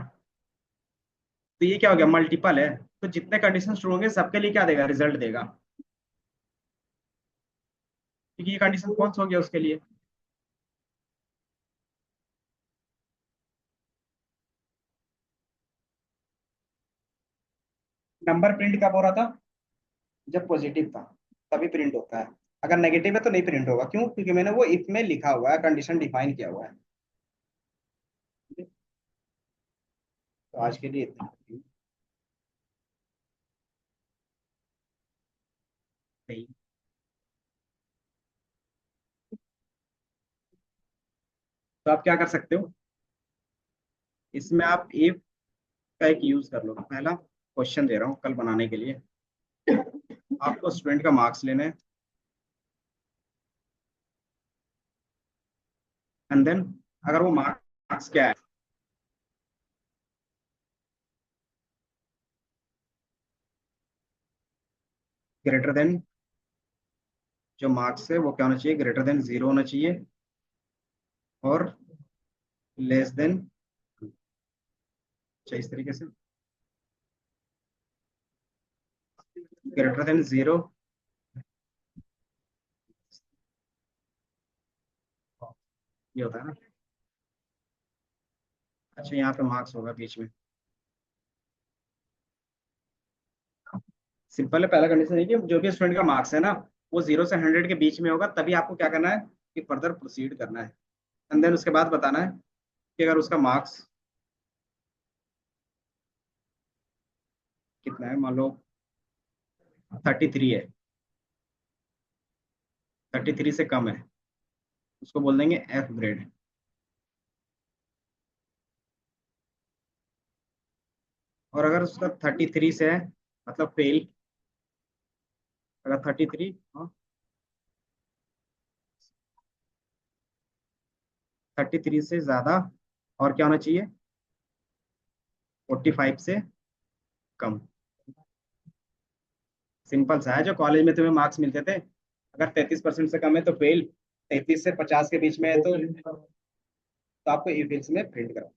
तो ये क्या हो गया, मल्टीपल है। तो जितने कंडीशन ट्रू होंगे सबके लिए क्या देगा, रिजल्ट देगा। क्योंकि ये कंडीशन फॉल्स हो गया उसके लिए। नंबर प्रिंट कब हो रहा था, जब पॉजिटिव था तभी प्रिंट होता है। अगर नेगेटिव है तो नहीं प्रिंट होगा। क्यों? क्योंकि मैंने वो इफ में लिखा हुआ है, कंडीशन डिफाइन किया हुआ है। तो आज के लिए इतना ही। सही। तो आप क्या कर सकते हो, इसमें आप इफ का एक यूज कर लो। पहला क्वेश्चन दे रहा हूँ कल बनाने के लिए, आपको स्टूडेंट का मार्क्स लेना है, एंड देन अगर वो मार्क्स क्या है, ग्रेटर देन, जो मार्क्स है वो क्या होना चाहिए, ग्रेटर देन 0 होना चाहिए, और लेस देन, अच्छा इस तरीके से, ग्रेटर देन 0, ये होता है ना। अच्छा यहाँ पे मार्क्स होगा बीच में। सिंपल है, पहला कंडीशन है कि जो भी स्टूडेंट का मार्क्स है ना, वो 0 से 100 के बीच में होगा, तभी आपको क्या करना है कि फर्दर प्रोसीड करना है। एंड देन उसके बाद बताना है कि अगर उसका मार्क्स कितना है, मान लो 33 है, 33 से कम है, उसको बोल देंगे एफ ग्रेड। और अगर उसका 33 से है, मतलब फेल। अगर 33, हाँ, 33 से ज्यादा, और क्या होना चाहिए, 45 से कम। सिंपल सा है, जो कॉलेज में तुम्हें मार्क्स मिलते थे, अगर 33% से कम है तो फेल, 33 से 50 के बीच में है तो आपको ई फिल्स में प्रिंट करो।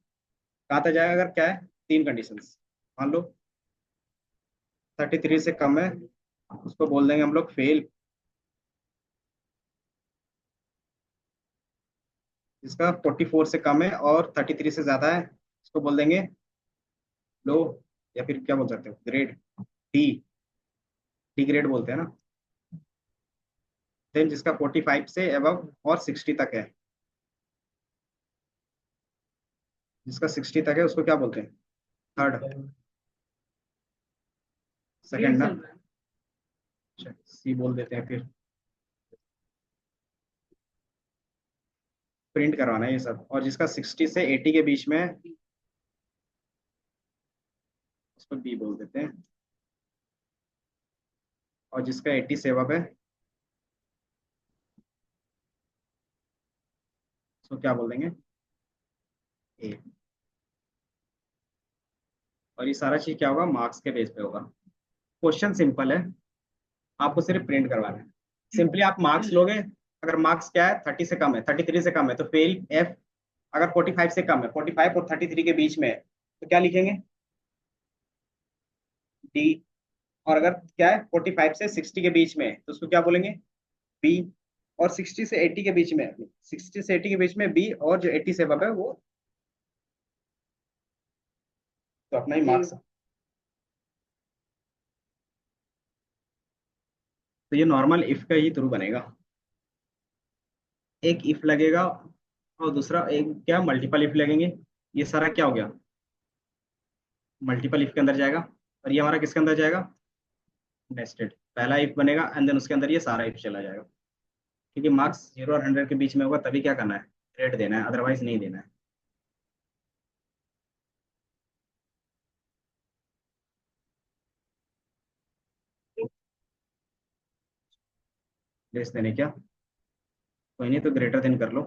कहाँ तक जाएगा, अगर क्या है, तीन कंडीशंस। मान लो 33 से कम है, उसको बोल देंगे हम लोग फेल। जिसका 44 से कम है और 33 से ज्यादा है, उसको बोल देंगे लो, या फिर क्या बोल सकते हो, ग्रेड डी। डी ग्रेड बोलते हैं ना। देन जिसका 45 से अबव और 60 तक है, जिसका 60 तक है उसको क्या बोलते हैं, थर्ड, सेकंड ना। अच्छा, सी बोल देते हैं फिर। प्रिंट करवाना है ये सब, और जिसका 60 से 80 के बीच में है, उसको बी बोल देते हैं, और जिसका 80 से अब है उसको क्या बोल देंगे, ए। और ये सारा चीज क्या होगा, मार्क्स के बेस पे होगा। क्वेश्चन सिंपल है, आपको सिर्फ प्रिंट करवाना है। सिंपली आप मार्क्स लोगे, अगर मार्क्स क्या है 30 से कम है, 33 से कम है तो फेल एफ, अगर 45 से कम है, 45 और 33 के बीच में है तो क्या लिखेंगे, डी। और अगर क्या है 45 से 60 के बीच में है तो उसको क्या बोलेंगे, बी। और 60 से 80 के बीच में, 60 से 80 के बीच में बी, और जो 80 से अब है वो तो अपना ही मार्क्स। तो ये नॉर्मल इफ का ही थ्रू बनेगा, एक इफ लगेगा और दूसरा एक क्या मल्टीपल इफ लगेंगे। ये सारा क्या हो गया, मल्टीपल इफ के अंदर जाएगा, और ये हमारा किसके अंदर जाएगा, नेस्टेड। पहला इफ बनेगा एंड देन उसके अंदर ये सारा इफ चला जाएगा, क्योंकि मार्क्स 0 और 100 के बीच में होगा तभी क्या करना है, ग्रेड देना है, अदरवाइज नहीं देना है। लेस देने क्या, कोई नहीं तो ग्रेटर देन कर लो।